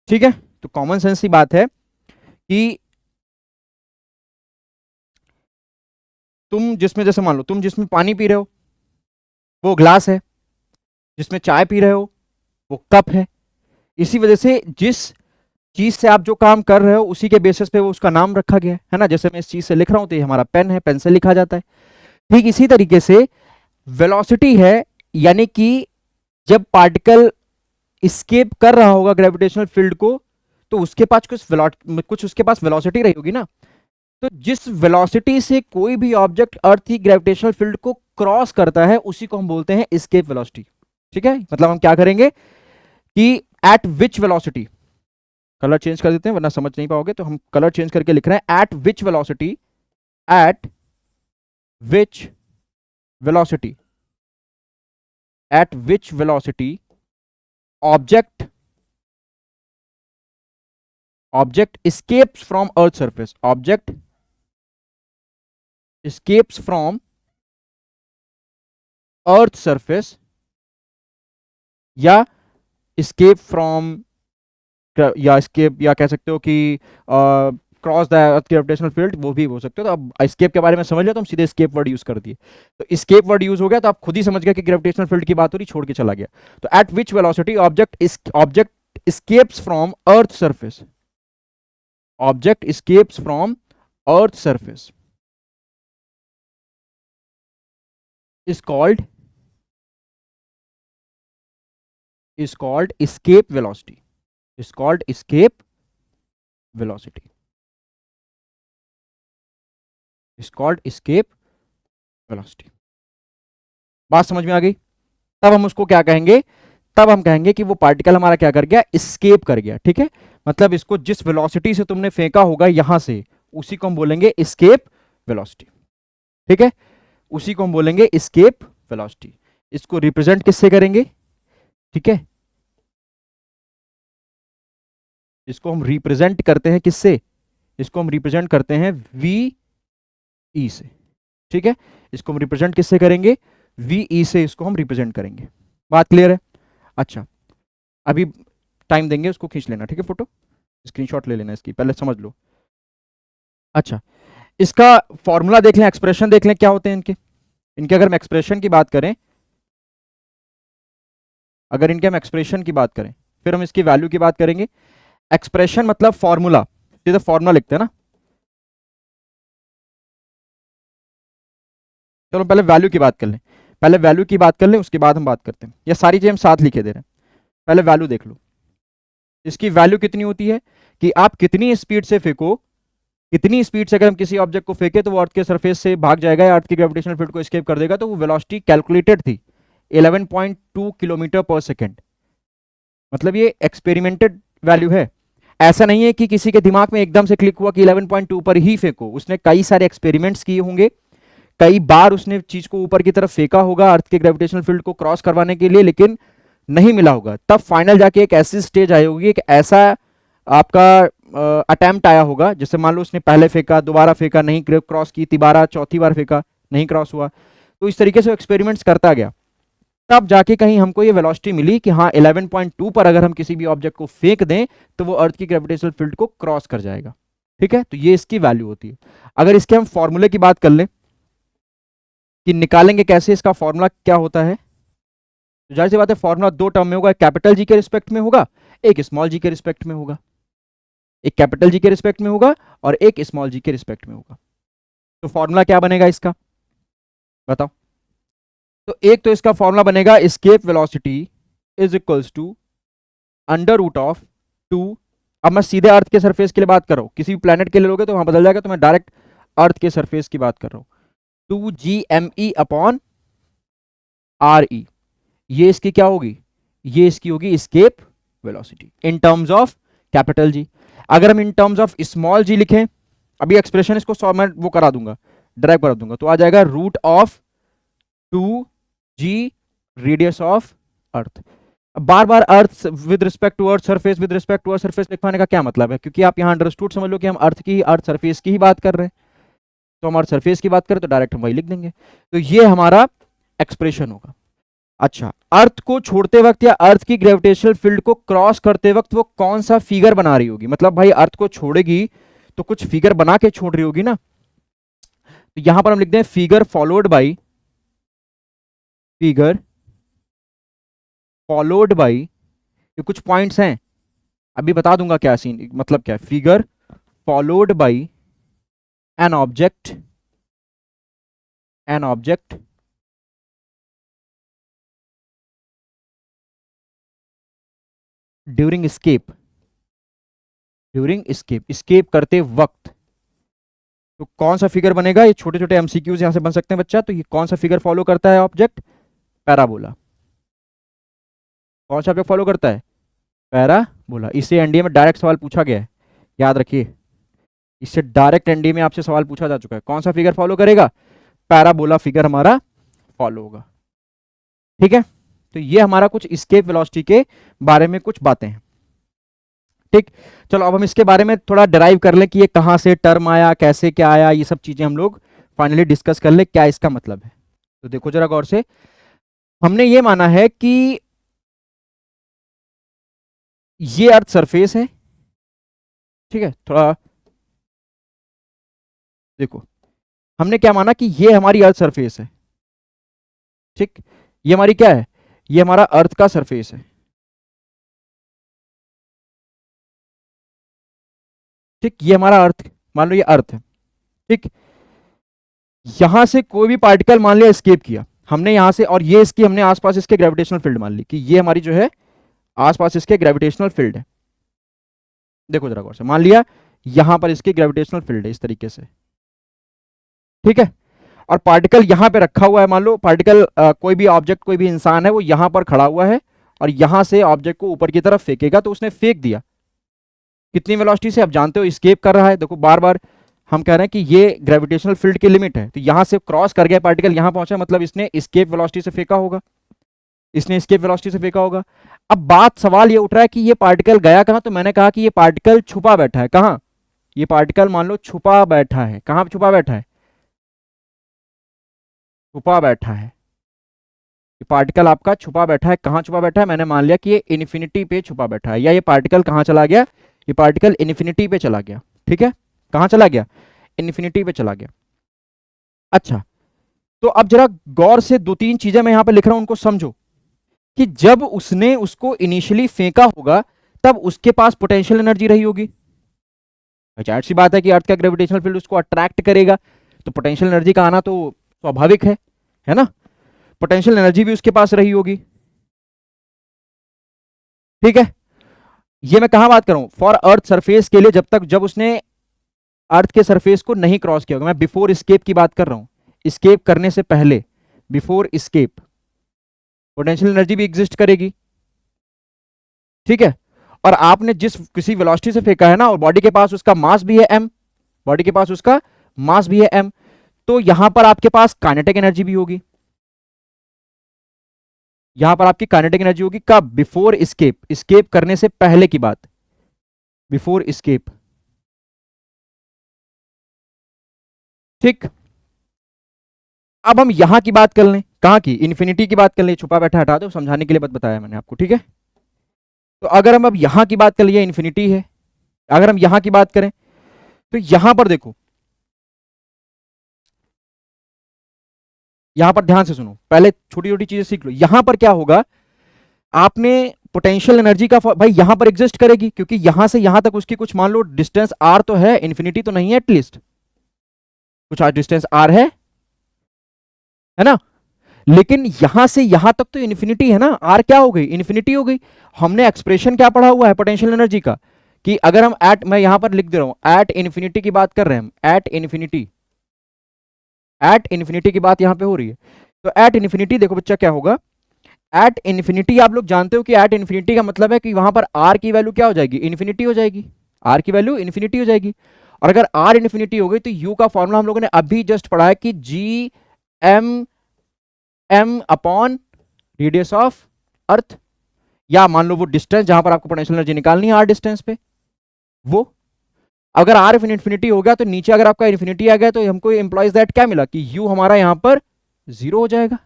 ठीक है, तो कॉमन सेंस की बात है कि तुम जिसमें, जैसे मान लो तुम जिसमें पानी पी रहे हो वो ग्लास है, जिसमें चाय पी रहे हो वो कप है। इसी वजह से जिस चीज से आप जो काम कर रहे हो उसी के बेसिस पे वो उसका नाम रखा गया है ना। जैसे मैं इस चीज से लिख रहा हूं तो ये हमारा पेन है, पेन से लिखा जाता है। ठीक इसी तरीके से वेलोसिटी है, यानी कि जब पार्टिकल स्केप कर रहा होगा ग्रेविटेशनल फील्ड को तो उसके पास कुछ उसके पास वेलोसिटी रही होगी ना। तो जिस वेलोसिटी से कोई भी ऑब्जेक्ट अर्थ की ग्रेविटेशनल फील्ड को क्रॉस करता है उसी को हम बोलते हैं एस्केप वेलोसिटी। ठीक है, मतलब हम क्या करेंगे कि एट विच वेलोसिटी, कलर चेंज कर देते हैं वरना समझ नहीं पाओगे, तो हम कलर चेंज करके लिख रहे हैं eight which velocity, eight which velocity, eight which velocity object object escapes from earth surface, object escapes from earth surface या escape from, या escape या कह सकते हो कि cross the earth gravitational field, वो भी हो सकते हो। तो अब escape के बारे में समझ लिया तो हम सीधे escape वर्ड यूज कर दिए। तो escape वर्ड यूज हो गया तो आप खुद ही समझ गए कि ग्रेविटेशनल फील्ड की बात हो रही, छोड़ के चला गया। तो eight which velocity object escapes from earth surface, object escapes from earth surface is called escape velocity, is called escape velocity, is called escape velocity। बात समझ में आ गई? तब हम उसको क्या कहेंगे, तब हम कहेंगे कि वो पार्टिकल हमारा क्या कर गया, एस्केप कर गया। ठीक है, मतलब इसको जिस वेलोसिटी से तुमने फेंका होगा यहां से उसी को हम बोलेंगे एस्केप वेलोसिटी। ठीक है, उसी को हम बोलेंगे एस्केप वेलोसिटी। इसको रिप्रेजेंट किससे करेंगे? ठीक है, इसको हम रिप्रेजेंट करते हैं किससे? इसको हम रिप्रेजेंट करते हैं वी ई से। ठीक है, इसको हम रिप्रेजेंट किससे करेंगे? वी ई से इसको हम रिप्रेजेंट करेंगे। बात क्लियर है? अच्छा, अभी टाइम देंगे, उसको खींच लेना। ठीक है, फोटो स्क्रीनशॉट ले लेना, इसकी पहले समझ लो। अच्छा, इसका फॉर्मूला देख लें, एक्सप्रेशन देख लें क्या होते हैं इनके। इनके अगर हम एक्सप्रेशन की बात करें, अगर इनके हम एक्सप्रेशन की बात करें फिर हम इसकी वैल्यू की बात करेंगे। एक्सप्रेशन मतलब फॉर्मूला, सीधा फॉर्मूला लिखते हैं ना। चलो पहले वैल्यू की बात कर लें, पहले वैल्यू की बात कर लें उसके बाद हम बात करते हैं। ये सारी चीजें हम साथ लिखे दे रहे हैं। पहले वैल्यू देख लो, इसकी वैल्यू कितनी होती है कि आप कितनी स्पीड से फेंको, इतनी स्पीड से अगर हम किसी ऑब्जेक्ट को फेंके तो वो अर्थ के सरफेस से भाग जाएगा या अर्थ की ग्रेविटेशनल फील्ड को एस्केप कर देगा। तो वो वेलोसिटी कैलकुलेटेड थी 11.2 किलोमीटर पर सेकेंड, मतलब ये एक्सपेरिमेंटेड वैल्यू है। ऐसा नहीं है कि किसी के दिमाग में एकदम से क्लिक हुआ कि 11.2 पर ही फेंको। उसने कई सारे एक्सपेरिमेंट्स किए होंगे, कई बार उसने चीज को ऊपर की तरफ फेंका होगा अर्थ के ग्रेविटेशनल फील्ड को क्रॉस करवाने के लिए, लेकिन नहीं मिला होगा। तब फाइनल जाके एक ऐसी स्टेज आई होगी, एक ऐसा आपका अटेम्प्ट आया होगा, जैसे मान लो उसने पहले फेंका, दोबारा फेंका, नहीं क्रॉस की, तिबारा चौथी बार फेंका, नहीं क्रॉस हुआ। तो इस तरीके से एक्सपेरिमेंट्स करता गया, तब जाके कहीं हमको ये वेलोसिटी मिली कि हाँ 11.2 पर अगर हम किसी भी ऑब्जेक्ट को फेंक दें तो वो अर्थ की ग्रेविटेशनल फील्ड को क्रॉस कर जाएगा। ठीक है, तो ये इसकी वैल्यू होती है। अगर इसके हम फॉर्मूले की बात कर लें कि निकालेंगे कैसे, इसका फॉर्मूला क्या होता है, तो जाहिर सी बात है फॉर्मूला दो टर्म में होगा, एक कैपिटल जी के रिस्पेक्ट में होगा, एक स्मॉल जी के रिस्पेक्ट में होगा। एक कैपिटल जी के रिस्पेक्ट में होगा और एक स्मॉल जी के रिस्पेक्ट में होगा। तो फॉर्मूला क्या बनेगा इसका, बताओ। तो एक तो इसका फॉर्मूला बनेगा escape velocity is equals to under root of 2। अब मैं सीधे अर्थ के सरफेस के लिए बात कर रहा हूं, किसी भी प्लेनेट के लिए लोगे तो वहां बदल जाएगा, तो मैं डायरेक्ट अर्थ के सरफेस की बात कर रहा हूं। 2GME अपॉन RE, ये इसकी क्या होगी, ये इसकी होगी escape velocity in terms of capital G. अगर हम इन टर्म्स ऑफ स्मॉल जी लिखें, अभी एक्सप्रेशन इसको मैं वो करा दूंगा, ड्राइव करा दूंगा, तो आ जाएगा root of 2G radius of earth. बार बार earth with respect to earth surface, with respect to earth surface लिखवाने का क्या मतलब है, क्योंकि आप यहां अंडरस्टूड समझ लो कि हम अर्थ सरफेस की ही बात कर रहे हैं। तो हम अर्थ सरफेस की बात करें तो डायरेक्ट हम वही लिख देंगे। तो ये हमारा एक्सप्रेशन होगा। अच्छा, अर्थ को छोड़ते वक्त या अर्थ की ग्रेविटेशनल फील्ड को क्रॉस करते वक्त वो कौन सा फिगर बना रही होगी, मतलब भाई अर्थ को छोड़ेगी तो कुछ फिगर बना के छोड़ रही होगी ना। तो यहां पर हम लिखते हैं figure followed by, figure followed by, ये कुछ पॉइंट्स हैं, अभी बता दूंगा क्या सीन मतलब क्या है। Figure followed by an object, an object during escape, during escape, escape करते वक्त। तो कौन सा फिगर बनेगा, ये छोटे छोटे एमसीक्यूज यहां से बन सकते हैं बच्चा। तो ये कौन सा फिगर फॉलो करता है ऑब्जेक्ट, पैराबोला। कौन सा ऑब्जेक्ट फॉलो करता है, पैराबोला। इसे एनडीए में डायरेक्ट सवाल पूछा गया है, याद रखिए, इससे डायरेक्ट एनडीए में आपसे सवाल पूछा जा चुका है। कौन सा फिगर फॉलो करेगा, पैराबोला फिगर हमारा फॉलो होगा। ठीक है, तो ये हमारा कुछ स्केप वेलोसिटी के बारे में कुछ बातें हैं। ठीक, चलो अब हम इसके बारे में थोड़ा डिराइव कर लें कि ये कहां से टर्म आया, कैसे क्या आया, ये सब चीजें हम लोग फाइनली डिस्कस कर ले क्या इसका मतलब है। तो देखो जरा गौर से, हमने ये माना है कि ये अर्थ सरफेस है। ठीक है, थोड़ा देखो, हमने क्या माना कि ये हमारी अर्थ सरफेस है। ठीक, ये हमारी क्या है, ये हमारा अर्थ का सरफेस है। ठीक, ये हमारा अर्थ, मान लो ये अर्थ है। ठीक, यहां से कोई भी पार्टिकल मान लिया एस्केप किया हमने यहां से, और ये इसकी हमने आसपास इसके ग्रेविटेशनल फील्ड मान ली कि ये हमारी जो है आसपास इसके ग्रेविटेशनल फील्ड है। देखो जरा गौर से, मान लिया यहां पर इसकी ग्रेविटेशनल फील्ड है इस तरीके से। ठीक है, और पार्टिकल यहां पे रखा हुआ है, मान लो पार्टिकल कोई भी ऑब्जेक्ट, कोई भी इंसान है, वो यहां पर खड़ा हुआ है और यहां से ऑब्जेक्ट को ऊपर की तरफ फेंकेगा। तो उसने फेंक दिया कितनी वेलोसिटी से, आप जानते हो, स्केप कर रहा है। देखो बार बार हम कह रहे हैं कि ये ग्रेविटेशनल फील्ड की लिमिट है, तो यहां से क्रॉस कर गया पार्टिकल, यहां पहुंचा, मतलब इसने स्केप वेलोसिटी से फेंका होगा, इसने स्केप वेलोसिटी से फेंका होगा। अब बात सवाल ये उठ रहा है कि ये पार्टिकल गया कहां, तो मैंने कहा कि ये पार्टिकल छुपा बैठा है। कहां, ये पार्टिकल मान लो छुपा बैठा है। कहां छुपा बैठा है, छुपा बैठा है। ये पार्टिकल आपका छुपा बैठा है। कहां छुपा बैठा है, मैंने मान लिया कि ये इन्फिनिटी पे छुपा बैठा है, या ये पार्टिकल कहां चला गया, ये पार्टिकल इन्फिनिटी पे चला गया। ठीक है, कहां चला गया, इन्फिनिटी पे चला गया। अच्छा, तो अब जरा गौर से दो तीन चीजें मैं यहां पर लिख रहा हूं, उनको समझो कि जब उसने उसको इनिशियली फेंका होगा तब उसके पास पोटेंशियल एनर्जी रही होगी। जाहिर सी बात है कि अर्थ का ग्रेविटेशनल फील्ड उसको अट्रैक्ट करेगा, तो पोटेंशियल एनर्जी का आना तो स्वाभाविक है ना। पोटेंशियल एनर्जी भी उसके पास रही होगी। ठीक है, ये मैं कहां बात कर रहा हूं, फॉर अर्थ सरफेस के लिए, जब तक जब उसने अर्थ के सरफेस को नहीं क्रॉस किया होगा। मैं बिफोर स्केप की बात कर रहा हूं, स्केप करने से पहले, बिफोर स्केप पोटेंशियल एनर्जी भी एग्जिस्ट करेगी। ठीक है, और आपने जिस किसी वेलोसिटी से फेंका है ना, और बॉडी के पास उसका मास भी है m, बॉडी के पास उसका मास भी है m, तो यहां पर आपके पास काइनेटिक एनर्जी भी होगी। यहां पर आपकी काइनेटिक एनर्जी होगी कब, बिफोर स्केप, स्केप करने से पहले की बात, बिफोर स्केप। ठीक, अब हम यहां की बात कर लें, कहां की, इन्फिनिटी की बात कर लें। छुपा बैठा हटा दो, समझाने के लिए बताया मैंने आपको। ठीक है, तो अगर हम अब यहां की बात कर लिए, इन्फिनिटी है, अगर हम यहां की बात करें तो यहां पर देखो, यहां पर ध्यान से सुनो, पहले छोटी छोटी चीजें सीख लो। यहां पर क्या होगा, आपने पोटेंशियल एनर्जी का भाई यहां पर एग्जिस्ट करेगी, क्योंकि यहां से यहां तक उसकी कुछ मान लो डिस्टेंस आर तो है, इन्फिनिटी तो नहीं है, एटलीस्ट कुछ डिस्टेंस आर है ना। लेकिन यहां से यहां तक तो इन्फिनिटी है ना, आर क्या हो गई, इन्फिनिटी हो गई। हमने एक्सप्रेशन क्या पढ़ा हुआ है पोटेंशियल एनर्जी का, कि अगर हम एट, मैं यहां पर लिख दे रहा हूं, एट इन्फिनिटी की बात कर रहे हैं हम, एट इन्फिनिटी, एट इन्फिनिटी की बात यहां पे हो रही है। तो एट इन्फिनिटी देखो बच्चा क्या होगा, एट इन्फिनिटी आप लोग जानते हो कि एट इन्फिनिटी का मतलब है कि वहां पर आर की वैल्यू क्या हो जाएगी, इन्फिनिटी हो जाएगी, आर की वैल्यू इन्फिनिटी हो जाएगी। और अगर आर इन्फिनिटी हो गई तो यू का फॉर्मूला हम लोगों ने अभी जस्ट पढ़ा है कि G M M upon radius of earth, या मान लो वो डिस्टेंस जहां पर आपको पोटेंशियल एनर्जी निकालनी है आर डिस्टेंस पे, वो अगर आर इन्फिनिटी हो गया तो नीचे अगर आपका इन्फिनिटी आ गया तो हमको इंप्लॉइज दैट क्या मिला कि यू हमारा यहां पर जीरो हो जाएगा,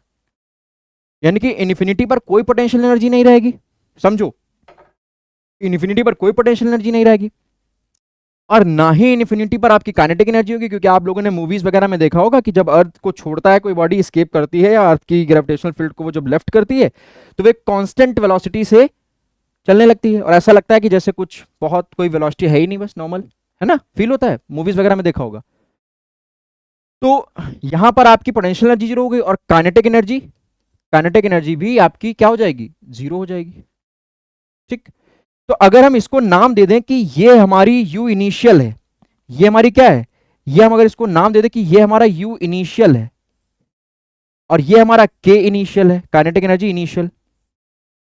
यानी कि इन्फिनिटी पर कोई पोटेंशियल एनर्जी नहीं रहेगी। समझो, इन्फिनिटी पर कोई पोटेंशियल एनर्जी नहीं रहेगी। और ना ही इन्फिनिटी पर आपकी काइनेटिक एनर्जी होगी, क्योंकि आप लोगों ने मूवीज वगैरह में देखा होगा कि जब अर्थ को छोड़ता है कोई बॉडी, स्केप करती है, या अर्थ की ग्रेविटेशनल फील्ड को वो जब लेफ्ट करती है, तो वो एक कांस्टेंट वेलोसिटी से चलने लगती है, और ऐसा लगता है कि जैसे कुछ बहुत कोई वेलोसिटी है ही नहीं, बस नॉर्मल, है ना, फील होता है, मूवीज वगैरह में देखा होगा। तो यहां पर आपकी पोटेंशियल एनर्जी जीरो हो गई, और काइनेटिक एनर्जी भी आपकी क्या हो जाएगी, जीरो हो जाएगी। ठीक, तो अगर हम इसको नाम दे दें कि ये हमारी यू इनिशियल है, ये हमारी क्या है, ये हम अगर इसको नाम दे दें कि ये हमारा यू इनिशियल है, और ये हमारा के इनिशियल है, काइनेटिक एनर्जी इनिशियल।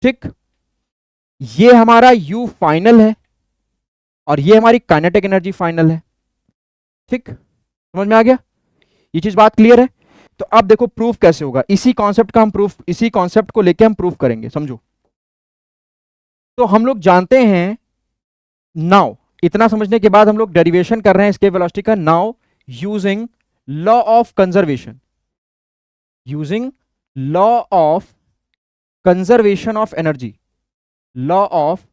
ठीक, ये हमारा यू फाइनल है, और ये हमारी काइनेटिक एनर्जी फाइनल है। ठीक, समझ में आ गया, ये चीज बात क्लियर है। तो अब देखो प्रूफ कैसे होगा, इसी कॉन्सेप्ट का हम प्रूफ, इसी कॉन्सेप्ट को लेके हम प्रूफ करेंगे, समझो। तो हम लोग जानते हैं, नाउ इतना समझने के बाद हम लोग डेरिवेशन कर रहे हैं एस्केप वेलोसिटी का, now using law of conservation, using law of conservation of energy, law of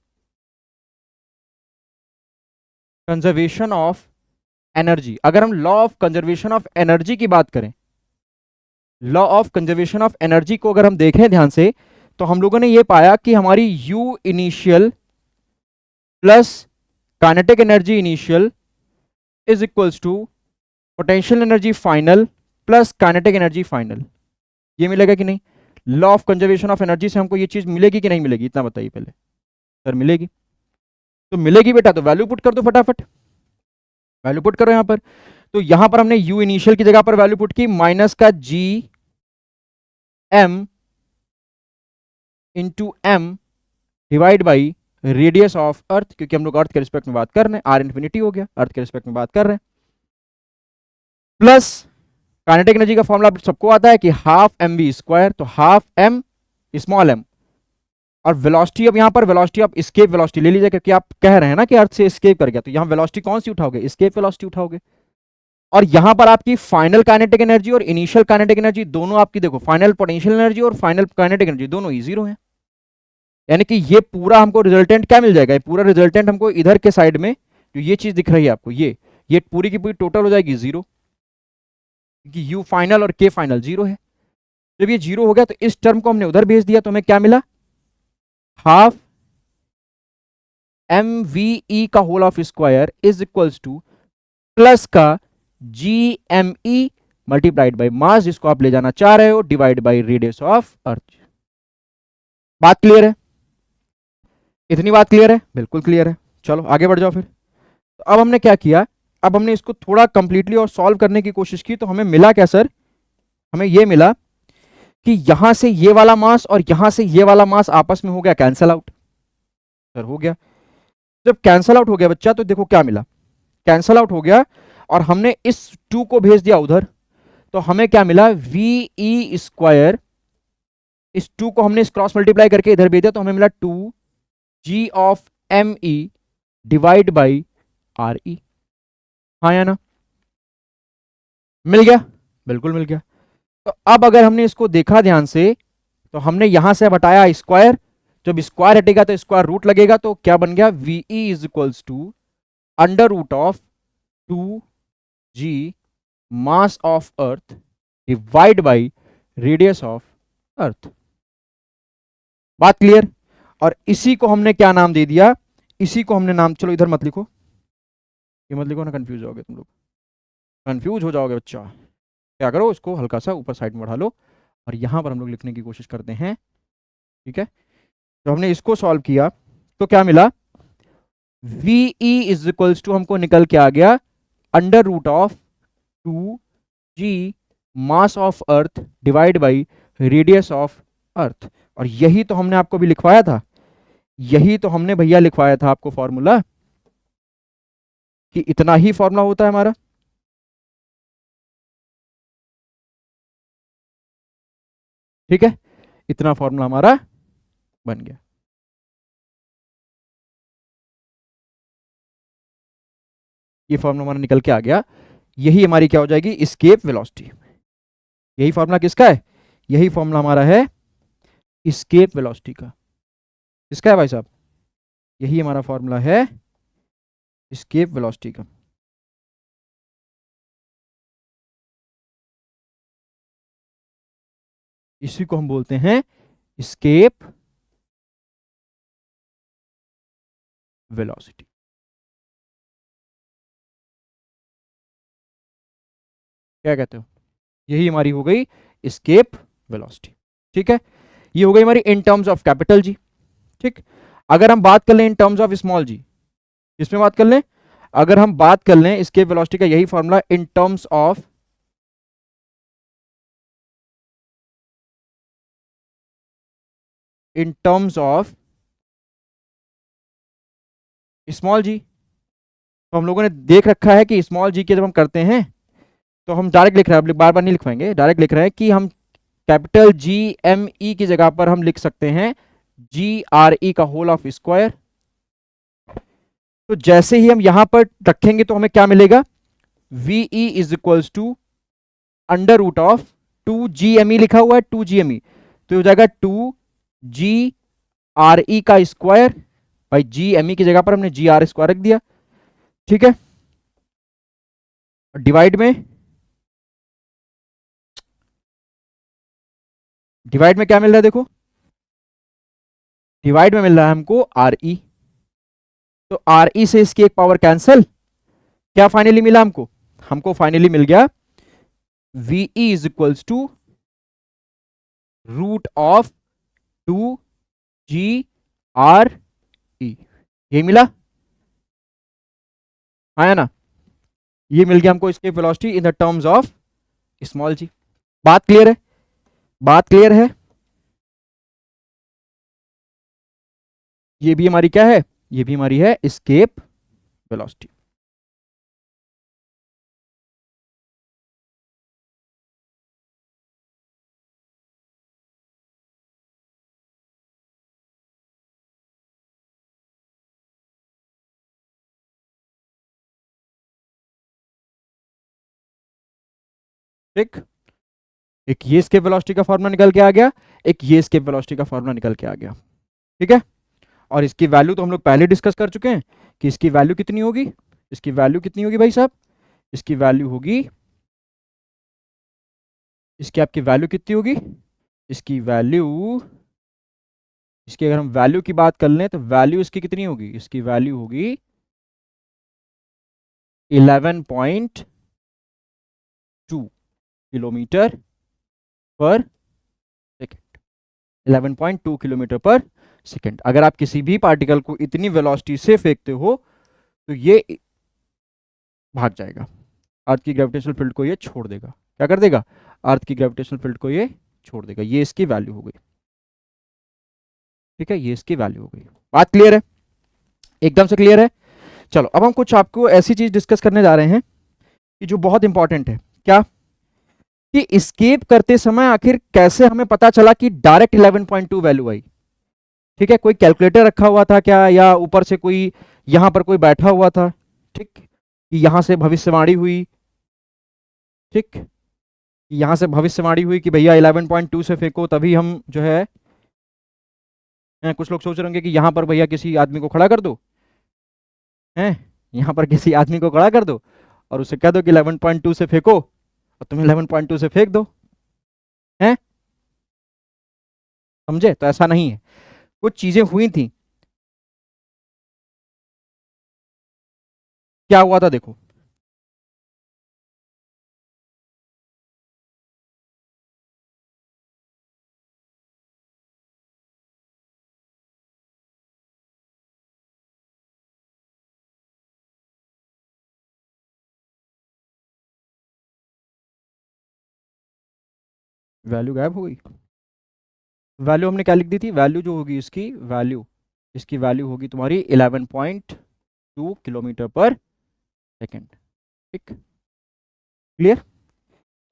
conservation of energy. अगर हम law of conservation of energy की बात करें, law of conservation of energy को अगर हम देखें ध्यान से, तो हम लोगों ने ये पाया कि हमारी U initial plus kinetic energy initial is equals to potential energy final plus kinetic energy final. ये मिलेगा कि नहीं, law of conservation of energy से हमको ये चीज मिलेगी कि नहीं मिलेगी, इतना बताइए पहले। सर मिलेगी, तो मिलेगी बेटा, तो वैल्यू पुट कर दो फटाफट, वैल्यू पुट करो यहां पर। तो यहां पर हमने यू इनिशियल की जगह पर वैल्यू पुट की माइनस का G M into M divide by radius of earth, क्योंकि हम लोग अर्थ के रिस्पेक्ट में बात कर रहे हैं, आर इन्फिनिटी हो गया, अर्थ के रिस्पेक्ट में बात कर रहे हैं, प्लस काइनेटिक एनर्जी का फॉर्मूला सबको आता है कि हाफ एम वी स्क्वायर, तो हाफ एम स्मॉल एम, और वेलोसिटी, अब यहां पर वेलोसिटी आप स्केप वेलोसिटी ले लीजिए, क्योंकि आप कह रहे हैं ना कि अर्थ से स्केप कर गया, तो यहां वेलोसिटी कौन सी उठाओगे, स्केप वेलोसिटी उठाओगे। और यहां पर आपकी फाइनल काइनेटिक एनर्जी और इनिशियल काइनेटिक एनर्जी दोनों आपकी, देखो फाइनल पोटेंशियल एनर्जी और फाइनल काइनेटिक एनर्जी दोनों ही जीरो है, यानी कि ये पूरा हमको रिजल्टेंट क्या मिल जाएगा, ये पूरा रिजल्टेंट हमको इधर के साइड में जो ये चीज दिख रही है आपको, ये पूरी की पूरी टोटल हो जाएगी जीरो, क्योंकि यू फाइनल और के फाइनल जीरो है। जब ये जीरो हो गया तो इस टर्म को हमने उधर भेज दिया, तो हमें क्या मिला, हाफ एम वी ई का whole of square is equals to plus का G M E multiplied by mass, जिसको आप ले जाना चाह रहे हो, divide by radius of earth. बात क्लियर है, इतनी बात क्लियर है, बिल्कुल क्लियर है। चलो आगे बढ़ जाओ फिर। तो अब हमने क्या किया, अब हमने इसको थोड़ा कंप्लीटली और सॉल्व करने की कोशिश की, तो हमें मिला क्या सर, हमें यह मिला कि यहां से ये वाला मास और यहां से ये वाला मास आपस में हो गया कैंसल आउट। सर हो गया, जब कैंसल आउट हो गया बच्चा, तो देखो क्या मिला, कैंसल आउट हो गया, और हमने इस 2 को भेज दिया उधर, तो हमें क्या मिला, वी ई स्क्वायर, इस 2 को हमने इस क्रॉस मल्टीप्लाई करके इधर भेज दिया, तो हमें मिला 2 G of M E divide by R E. हाँ या ना, मिल गया, बिल्कुल मिल गया। तो अब अगर हमने इसको देखा ध्यान से, तो हमने यहां से हटाया स्क्वायर, जब स्क्वायर हटेगा तो स्क्वायर रूट लगेगा, तो क्या बन गया, V E is equals to under root of 2 G mass of earth divide by radius of earth. बात क्लियर। और इसी को हमने क्या नाम दे दिया, इसी को हमने नाम, चलो इधर मत लिखो, ये मत लिखो ना, कंफ्यूज होगे तुम लोग, कंफ्यूज हो जाओगे बच्चा। क्या करो, उसको हल्का सा ऊपर साइड में बढ़ा लो, और यहां पर हम लोग लिखने की कोशिश करते हैं। ठीक है, तो हमने इसको सॉल्व किया, तो क्या मिला, V E is equals to हमको निकल के आ गया under root of 2 G mass of earth divide by radius of earth. और यही तो हमने आपको भी लिखवाया था, यही तो हमने भैया लिखवाया था आपको फॉर्मूला, कि इतना ही फॉर्मूला होता है हमारा। ठीक है, इतना फॉर्मूला हमारा बन गया। ये फॉर्मूला हमारा निकल के आ गया, यही हमारी क्या हो जाएगी, एस्केप वेलोसिटी। यही फॉर्मूला किसका है, यही फॉर्मूला हमारा है एस्केप वेलोसिटी का। किसका है भाई साहब, यही हमारा फॉर्मूला है एस्केप वेलोसिटी का। इसी को हम बोलते हैं एस्केप वेलोसिटी। क्या कहते हो? यही हमारी हो गई एस्केप वेलोसिटी। ठीक है, ये हो गई हमारी इन टर्म्स ऑफ कैपिटल जी। ठीक, अगर हम बात कर लें इन टर्म्स ऑफ स्मॉल जी, इसमें बात कर लें, अगर हम बात कर लें एस्केप वेलोसिटी का यही formula in terms of small G, तो हम लोगों ने देख रखा है कि स्मॉल जी के जब हम करते हैं तो हम डायरेक्ट लिख रहे हैं, बार बार नहीं लिखवाएंगे, डायरेक्ट लिख रहे हैं कि हम कैपिटल जी एम ई की जगह पर हम लिख सकते हैं जी आर ई का होल ऑफ स्क्वायर। तो जैसे ही हम यहां पर रखेंगे तो हमें क्या मिलेगा, V E is equals to under root of 2 GME लिखा हुआ है 2 GME, तो हो जाएगा 2 GRE का स्क्वायर, भाई GME की जगह पर हमने GR² रख दिया। ठीक है, डिवाइड में क्या मिल रहा है देखो, डिवाइड में मिल रहा है हमको RE, तो RE से इसकी एक पावर कैंसिल, क्या फाइनली मिला हमको, हमको फाइनली मिल गया VE is equals to root of 2GRE, ये मिला, आया ना, ये मिल गया हमको इसके velocity in the terms of small G. बात क्लियर है, बात क्लियर है। ये भी हमारी क्या है, ये भी हमारी है एस्केप वेलोसिटी। ठीक, एक ये एस्केप वेलोसिटी का फॉर्मूला निकल के आ गया, एक ये एस्केप वेलोसिटी का फॉर्मूला निकल के आ गया। ठीक है, और इसकी वैल्यू तो हम लोग पहले डिस्कस कर चुके हैं कि इसकी वैल्यू कितनी होगी, इसकी वैल्यू कितनी होगी भाई साहब, इसकी वैल्यू होगी, इसकी आपकी वैल्यू कितनी होगी, इसकी वैल्यू, इसकी अगर हम वैल्यू की बात कर लें तो वैल्यू इसकी कितनी होगी, इसकी वैल्यू होगी 11.2 किलोमीटर पर सेकेंड, 11.2 किलोमीटर पर सेकेंड। अगर आप किसी भी पार्टिकल को इतनी वेलोसिटी से फेंकते हो तो ये भाग जाएगा, अर्थ की ग्रेविटेशनल फील्ड को ये छोड़ देगा, क्या कर देगा, अर्थ की ग्रेविटेशनल फील्ड को ये छोड़ देगा। ये इसकी वैल्यू हो गई। ठीक है, ये इसकी वैल्यू हो गई। बात क्लियर है, एकदम से क्लियर है। चलो अब हम कुछ आपको ऐसी चीज डिस्कस करने जा रहे हैं कि जो बहुत इंपॉर्टेंट है, क्या कि एस्केप करते समय आखिर कैसे हमें पता चला कि डायरेक्ट 11.2 वैल्यू आई। ठीक है, कोई कैलकुलेटर रखा हुआ था क्या, या ऊपर से कोई यहां पर कोई बैठा हुआ था, ठीक, कि यहां से भविष्यवाणी हुई, ठीक, यहां से भविष्यवाणी हुई कि भैया 11.2 से फेंको तभी हम जो है, कुछ लोग सोच रहे होंगे कि यहां पर भैया किसी आदमी को खड़ा कर दो, हैं, यहां पर किसी आदमी को खड़ा कर दो और उसे कह दो कि 11.2 से फेंको और तुम 11.2 से फेंक दो, हैं, समझे, तो ऐसा नहीं है, कुछ चीजें हुई थी। क्या हुआ था देखो, वैल्यू गायब हो गई, वैल्यू हमने क्या लिख दी थी, वैल्यू जो होगी इसकी वैल्यू, इसकी वैल्यू होगी तुम्हारी 11.2 किलोमीटर पर सेकेंड। ठीक, क्लियर।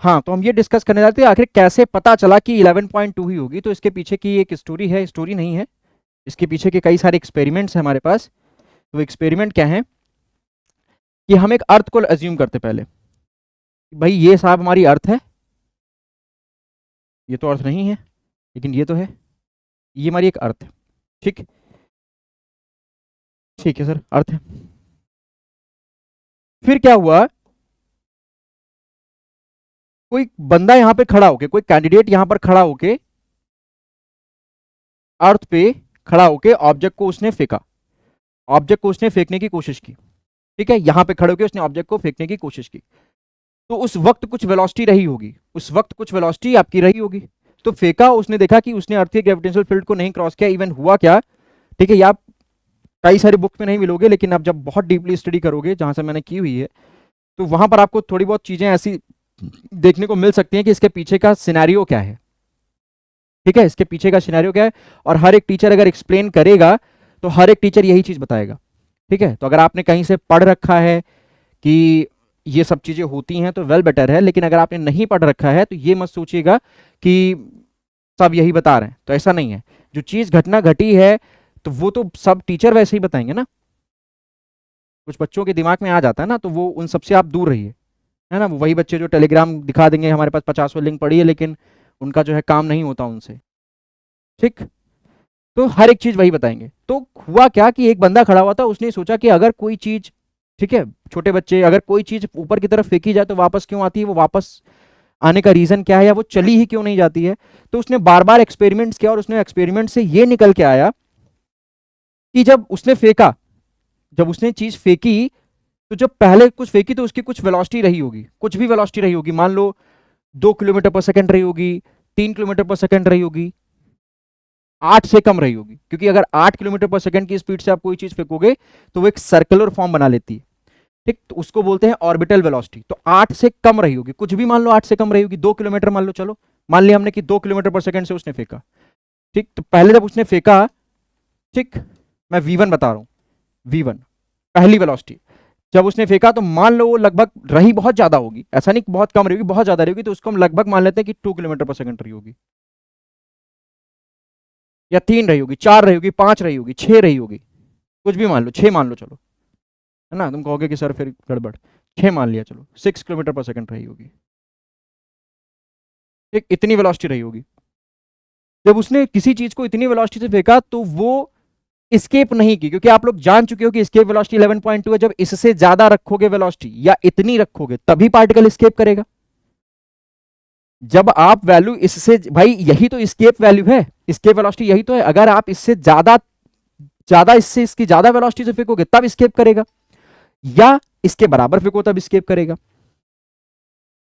हाँ, तो हम ये डिस्कस करने जाते हैं आखिर कैसे पता चला कि 11.2 ही होगी। तो इसके पीछे की एक स्टोरी है, स्टोरी नहीं है, इसके पीछे के कई सारे एक्सपेरिमेंट्स हैं हमारे पास। तो एक्सपेरिमेंट क्या है कि हम एक अर्थ को एज्यूम करते पहले, भाई ये साहब हमारी अर्थ है, ये तो अर्थ नहीं है लेकिन ये तो है, ये हमारी एक अर्थ है। ठीक, ठीक है सर, अर्थ है। फिर क्या हुआ, कोई बंदा यहां पे खड़ा होके, कोई कैंडिडेट यहां पर खड़ा होके, अर्थ पे खड़ा होके ऑब्जेक्ट को उसने फेंका, ऑब्जेक्ट को उसने फेंकने की कोशिश की, ठीक है, यहां पे खड़े होके उसने ऑब्जेक्ट को फेंकने की कोशिश की। तो उस वक्त कुछ वेलोसिटी रही होगी, उस वक्त कुछ वेलोसिटी आपकी रही होगी। तो फेंका, उसने देखा कि उसने अर्थ के ग्रेविटेशनल फील्ड को नहीं क्रॉस किया। इवन हुआ क्या, ठीक है, ये आप कई सारी बुक में नहीं मिलोगे, लेकिन आप जब बहुत डीपली स्टडी करोगे, जहां से मैंने की हुई है, तो वहां पर आपको थोड़ी बहुत चीजें ऐसी देखने को मिल सकती हैं कि इसके पीछे का सिनेरियो क्या है, ठीक है, इसके पीछे का सिनेरियो क्या है। और हर एक टीचर अगर एक्सप्लेन करेगा तो हर एक टीचर यही चीज बताएगा, ठीक है। तो अगर आपने कहीं से पढ़ रखा है कि ये सब चीजें होती हैं तो वेल बेटर है, लेकिन अगर आपने नहीं पढ़ रखा है तो ये मत सोचिएगा कि सब यही बता रहे हैं, तो ऐसा नहीं है। जो चीज घटना घटी है तो वो तो सब टीचर वैसे ही बताएंगे ना। कुछ बच्चों के दिमाग में आ जाता है ना, तो वो उन सबसे आप दूर रहिए, है ना। वही बच्चे जो टेलीग्राम दिखा देंगे हमारे पास 50 लिंक पड़ी है, लेकिन उनका जो है काम नहीं होता उनसे, ठीक। तो हर एक चीज वही बताएंगे। तो हुआ क्या कि एक बंदा खड़ा हुआ था, उसने सोचा कि अगर कोई चीज, ठीक है, छोटे बच्चे, अगर कोई चीज ऊपर की तरफ फेंकी जाए तो वापस क्यों आती है, वो वापस आने का रीजन क्या है, या वो चली ही क्यों नहीं जाती है। तो उसने बार बार एक्सपेरिमेंट्स किया और उसने एक्सपेरिमेंट से ये निकल के आया कि जब उसने फेंका, जब उसने चीज फेंकी, तो जब पहले कुछ फेंकी तो उसकी कुछ वेलोसिटी रही होगी, कुछ भी वेलोसिटी रही होगी, मान लो 2 किलोमीटर पर सेकंड रही होगी, 3 किलोमीटर पर सेकंड रही होगी, 8 से कम रही होगी। क्योंकि अगर 8 किलोमीटर पर सेकंड की स्पीड से आप कोई चीज फेंकोगे तो वो एक सर्कुलर फॉर्म बना लेती है, ठीक। तो उसको बोलते हैं ऑर्बिटल वेलोसिटी। तो 8 से कम रही होगी, कुछ भी मान लो 8 से कम रही होगी, 2 किलोमीटर मान लो, चलो मान लिया हमने कि 2 किलोमीटर पर सेकंड से उसने फेंका, ठीक। तो पहले जब उसने फेंका, ठीक, मैं V1 बता रहा हूं, V1 पहली वेलोसिटी। जब उसने फेंका तो मान लो वो लगभग रही बहुत ज्यादा होगी, ऐसा नहीं कि बहुत कम रही होगी, बहुत ज्यादा रही होगी, तो उसको हम लगभग मान लेते हैं कि 2 किलोमीटर पर सेकंड रही होगी, या 3 रही होगी, 4 रही होगी, 5 रही होगी, 6 रही होगी, कुछ भी मान लो, 6 मान लो, चलो, है ना। तुम कहोगे कि सर फिर गड़बड़, 6 मान लिया, चलो 6 किलोमीटर पर सेकंड रही होगी, एक इतनी वेलोसिटी रही होगी। जब उसने किसी चीज को इतनी वेलोसिटी से फेंका तो वो स्केप नहीं की, क्योंकि आप लोग जान चुके हो कि स्केप वेलोसिटी 11.2 है। जब इससे ज्यादा रखोगे वेलोसिटी या इतनी रखोगे तभी पार्टिकल स्केप करेगा। जब आप वैल्यू इससे, भाई यही तो स्केप वैल्यू है, स्केप वेलोसिटी यही तो है। अगर आप इससे ज्यादा ज्यादा इससे इसकी ज्यादा वेलोसिटी से फेंकोगे तब स्केप करेगा, या इसके बराबर फेंको तब स्केप करेगा।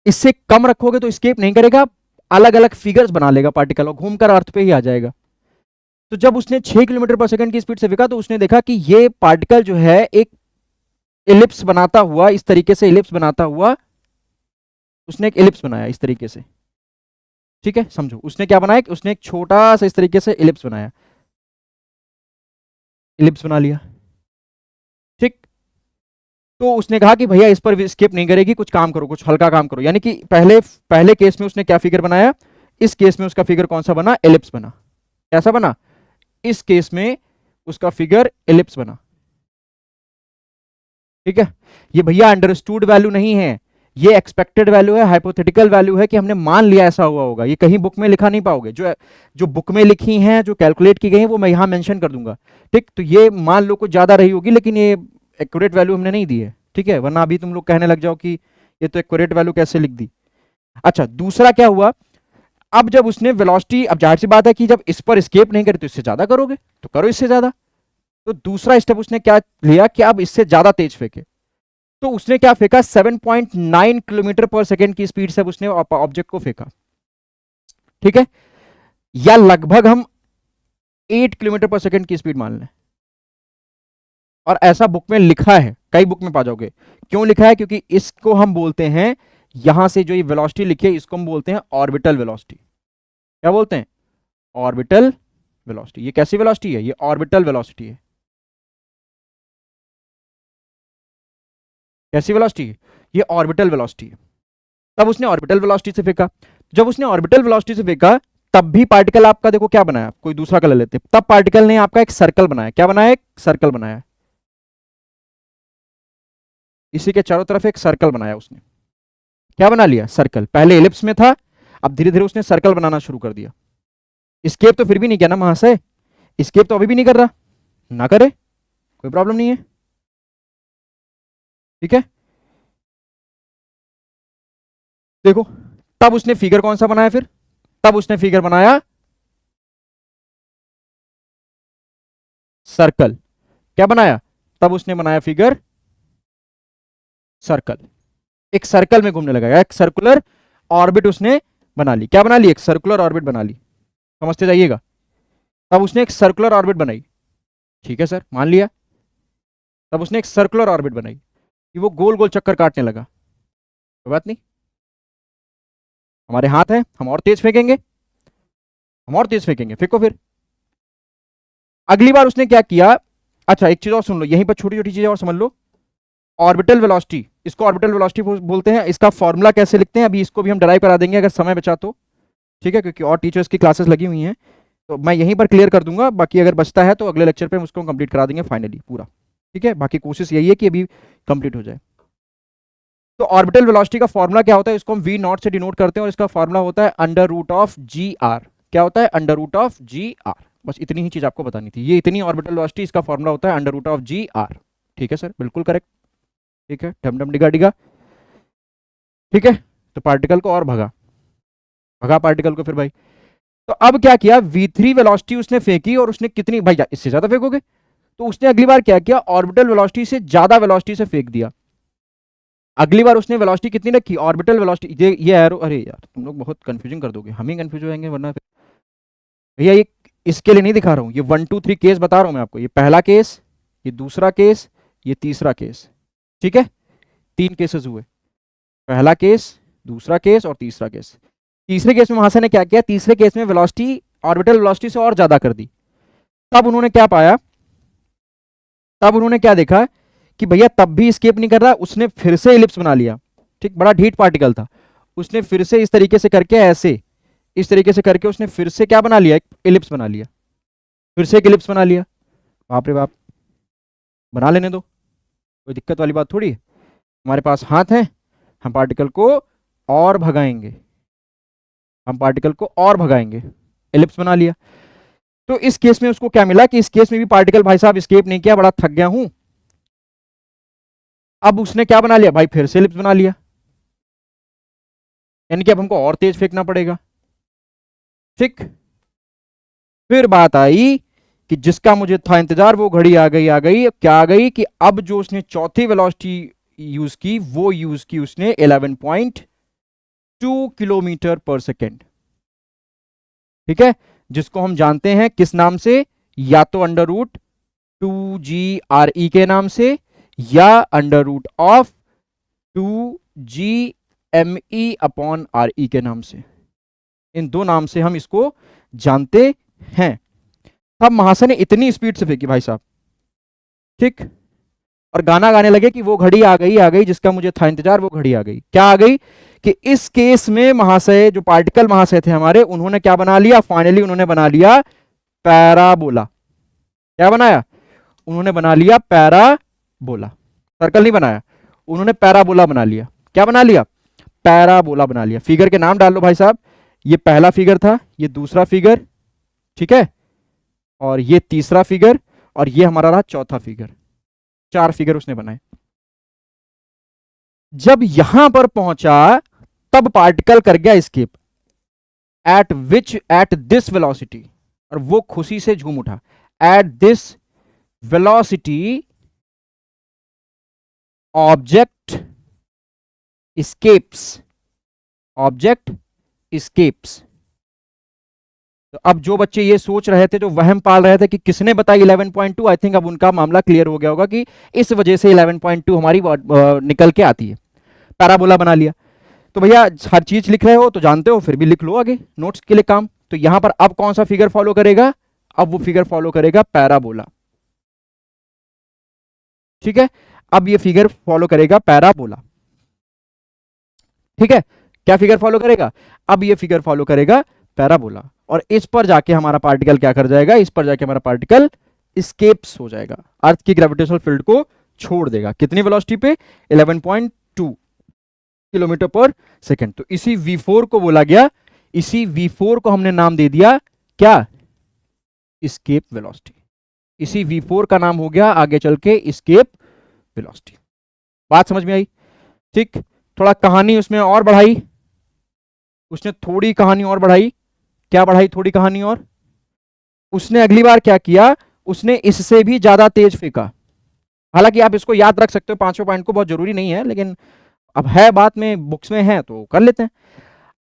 इससे कम रखोगे तो स्केप नहीं करेगा, अलग अलग फिगर्स बना लेगा पार्टिकल और घूमकर अर्थ पे ही आ जाएगा। तो जब उसने 6 किलोमीटर पर सेकंड की स्पीड से फेंका तो उसने देखा कि ये पार्टिकल जो है एक एलिप्स बनाता हुआ, इस तरीके से एलिप्स बनाता हुआ, उसने एक एलिप्स बनाया इस तरीके से, ठीक है, समझो उसने क्या बनाया कि उसने एक छोटा सा इस तरीके से एलिप्स बनाया, एलिप्स बना लिया, ठीक। तो उसने कहा कि भैया इस पर स्केप नहीं करेगी, कुछ काम करो, कुछ हल्का काम करो। यानी कि पहले पहले केस में उसने क्या फिगर बनाया, इस केस में उसका फिगर कौन सा बना, एलिप्स बना। कैसा बना, इस केस में उसका फिगर एलिप्स बना, ठीक है। ये भैया अंडरस्टूड वैल्यू नहीं है, ये एक्सपेक्टेड वैल्यू है, हाइपोथेटिकल वैल्यू है कि हमने मान लिया ऐसा हुआ होगा। ये कहीं बुक में लिखा नहीं पाओगे, जो जो बुक में लिखी हैं, जो कैलकुलेट की गई हैं, वो मैं यहां मेंशन कर दूंगा, ठीक। तो ये मान लो कुछ ज्यादा रही होगी, लेकिन ये एक्यूरेट वैल्यू हमने नहीं दी है, ठीक है, वरना अभी तुम लोग कहने लग जाओ कि ये तो एक्यूरेट वैल्यू कैसे लिख दी। अच्छा, दूसरा क्या हुआ, अब जब उसने वेलोसिटी, अब जाहिर सी बात है कि जब इस पर स्केप नहीं करे तो इससे ज्यादा करोगे, तो करो इससे ज्यादा। तो दूसरा स्टेप उसने क्या लिया कि अब इससे ज्यादा तेज फेंके। तो उसने क्या फेंका, 7.9 किलोमीटर पर सेकंड की स्पीड से उसने ऑब्जेक्ट को फेंका, ठीक है, या लगभग हम 8 किलोमीटर पर सेकंड की स्पीड मान लें। और ऐसा बुक में लिखा है, कई बुक में पा जाओगे। क्यों लिखा है, क्योंकि इसको हम बोलते हैं, यहां से जो ये वेलोसिटी लिखी है इसको हम बोलते हैं ऑर्बिटल वेलोसिटी। क्या बोलते हैं, ऑर्बिटल वेलोसिटी। ये कैसी वेलोसिटी है, ये ऑर्बिटल वेलोसिटी है। कैसी वेलोसिटी है, ये ऑर्बिटल वेलोसिटी है। तब उसने ऑर्बिटल वेलोसिटी से फेंका। जब उसने ऑर्बिटल वेलोसिटी से फेंका तब भी पार्टिकल आपका देखो क्या बनाया, कोई दूसरा कलर लेते हैं, तब पार्टिकल ने आपका एक सर्कल बनाया। क्या बनाया, एक सर्कल बनाया, इसी के चारों तरफ एक सर्कल बनाया उसने। क्या बना लिया, सर्कल। पहले एलिप्स में था, अब धीरे धीरे उसने सर्कल बनाना शुरू कर दिया। स्केप तो फिर भी नहीं किया ना महाशय, स्केप तो अभी भी नहीं कर रहा, ना करे, कोई प्रॉब्लम नहीं है, ठीक है। देखो, तब उसने फिगर कौन सा बनाया फिर? तब उसने फिगर बनाया सर्कल। क्या बनाया? तब उसने बनाया फिगर सर्कल। एक सर्कल में घूमने लगा, एक सर्कुलर ऑर्बिट उसने बना ली। क्या बना ली? एक सर्कुलर ऑर्बिट बना ली। समझते जाइएगा। तब उसने एक सर्कुलर ऑर्बिट बनाई। ठीक है सर, मान लिया। तब उसने एक सर्कुलर ऑर्बिट बनाई कि वो गोल गोल चक्कर काटने लगा। कोई बात नहीं, हमारे हाथ है, हम और तेज फेंकेंगे, हम और तेज फेंकेंगे। फेंको फिर। अगली बार उसने क्या किया? अच्छा, एक चीज और सुन लो, यहीं पर छोटी छोटी चीजें और समझ लो। ऑर्बिटल वेलोसिटी, इसको ऑर्बिटल वेलोसिटी बोलते हैं। इसका फॉर्मूला कैसे लिखते हैं, अभी इसको भी हम डराइव करा देंगे अगर समय बचा तो। ठीक है, क्योंकि और टीचर्स की क्लासेस लगी हुई हैं, तो मैं यहीं पर क्लियर कर दूंगा। बाकी अगर बचता है तो अगले लेक्चर पे हम उसको कंप्लीट करा देंगे फाइनली पूरा। ठीक है, बाकी कोशिश यही है कि अभी कंप्लीट हो जाए। तो ऑर्बिटल वेलोसिटी का फॉर्मूला क्या होता है? इसको हम वी नॉट से डिनोट करते हैं और इसका फॉर्मूला होता है under root of G R. क्या होता है? Under root of G R. बस इतनी ही चीज आपको बतानी थी, ये इतनी ऑर्बिटल वेलोसिटी, इसका फॉर्मूला होता है under root of G R. ठीक है सर, बिल्कुल करेक्ट। ठीक है, डम डम डिगा डिगा। ठीक है, तो पार्टिकल को और भगा भगा पार्टिकल को फिर भाई। तो अब क्या किया? v3 वेलोसिटी उसने फेंकी और उसने कितनी भाई, इससे ज्यादा फेंकोगे? तो उसने अगली बार क्या किया? ऑर्बिटल वेलोसिटी से ज्यादा वेलोसिटी से फेंक दिया। अगली बार उसने वेलोसिटी कितनी रखी? ऑर्बिटल वेलोसिटी, ये एरो, अरे यार तुम लोग बहुत कंफ्यूजिंग कर दोगे, हम ही कंफ्यूज हो जाएंगे वरना। भैया ये इसके लिए नहीं दिखा रहा हूं, ये 1 2 3 केस बता रहा हूं मैं आपको। ये पहला केस, ये दूसरा केस, ये तीसरा केस। ठीक है, 3 केसेस हुए। पहला केस, दूसरा केस और तीसरा केस। तीसरे केस में महाशय ने क्या किया? तीसरे केस में वेलोसिटी ऑर्बिटल वेलोसिटी से और ज्यादा कर दी। तब उन्होंने क्या पाया? तब उन्होंने क्या देखा कि भैया तब भी स्केप नहीं कर रहा, उसने फिर से इलिप्स बना लिया। ठीक, बड़ा ढीठ पार्टिकल था, उसने फिर से इस तरीके से करके, ऐसे इस तरीके से करके उसने फिर से क्या बना लिया? एक इलिप्स बना लिया। फिर से एक इलिप्स बना लिया। बाप रे बाप, बना लेने दो, कोई दिक्कत वाली बात थोड़ी है। हमारे पास हाथ है, हम पार्टिकल को और भगाएंगे, हम पार्टिकल को और भगाएंगे। एलिप्स बना लिया। तो इस केस में उसको क्या मिला कि इस केस में भी पार्टिकल भाई साहब स्केप नहीं किया, बड़ा थक गया हूं। अब उसने क्या बना लिया भाई? फिर से एलिप्स बना लिया, यानी कि अब हमको और तेज फेंकना पड़ेगा। ठीक, फिर बात आई कि जिसका मुझे था इंतजार, वो घड़ी आ गई। आ गई क्या? आ गई कि अब जो उसने चौथी वेलोसिटी यूज की, वो यूज की उसने 11.2 किलोमीटर पर सेकेंड। ठीक है, जिसको हम जानते हैं किस नाम से? या तो अंडर रूट 2GRE के नाम से, या अंडर रूट ऑफ 2GME/RE के नाम से। इन दो नाम से हम इसको जानते हैं। अब महाशय ने इतनी स्पीड से फेंकी भाई साहब, ठीक, और गाना गाने लगे कि वो घड़ी आ गई जिसका मुझे था इंतजार, वो घड़ी आ गई। क्या आ गई? कि इस केस में महाशय, जो पार्टिकल महाशय थे हमारे, उन्होंने क्या बना लिया? फाइनली उन्होंने बना लिया पैराबोला। क्या बनाया? उन्होंने बना लिया पैराबोला। सर्कल नहीं बनाया, उन्होंने पैराबोला बना लिया। क्या बना लिया? पैराबोला बना लिया। फिगर के नाम डाल लो भाई साहब। ये पहला फिगर था, ये दूसरा फिगर, ठीक है, और ये तीसरा फिगर, और ये हमारा रहा चौथा फिगर। 4 फिगर उसने बनाए। जब यहां पर पहुंचा तब पार्टिकल कर गया स्केप। एट दिस वेलोसिटी, और वो खुशी से झूम उठा। At this velocity object escapes, object escapes। तो अब जो बच्चे ये सोच रहे थे, जो वहम पाल रहे थे कि किसने बताई 11.2, आई थिंक अब उनका मामला क्लियर हो गया होगा कि इस वजह से 11.2 हमारी निकल के आती है। पैराबोला बना लिया। तो भैया हर चीज लिख रहे हो तो जानते हो, फिर भी लिख लो आगे नोट्स के लिए काम। तो यहां पर अब कौन सा फिगर फॉलो करेगा? अब वो फिगर फॉलो करेगा पैराबोला। ठीक है, अब ये फिगर फॉलो करेगा पैराबोला। ठीक है, क्या फिगर फॉलो करेगा? अब ये फिगर फॉलो करेगा पैराबोला, और इस पर जाके हमारा पार्टिकल क्या कर जाएगा? इस पर जाके हमारा पार्टिकल स्केप्स हो जाएगा, अर्थ की ग्रेविटेशनल फील्ड को छोड़ देगा। कितनी वेलोसिटी पे? 11.2 किलोमीटर पर सेकेंड। तो इसी v4 को बोला गया, इसी v4 को हमने नाम दे दिया क्या? Escape velocity. इसी v4 का नाम हो गया आगे चल के स्केप वेलोसिटी। बात समझ में आई? ठीक, थोड़ा कहानी उसमें और बढ़ाई, उसने थोड़ी कहानी और बढ़ाई, क्या बढ़ाई थोड़ी कहानी और, उसने अगली बार क्या किया, उसने इससे भी ज्यादा तेज फेंका। हालांकि आप इसको याद रख सकते हो पांचों पॉइंट को, बहुत जरूरी नहीं है, लेकिन अब है बात में, बुक्स में है तो कर लेते हैं।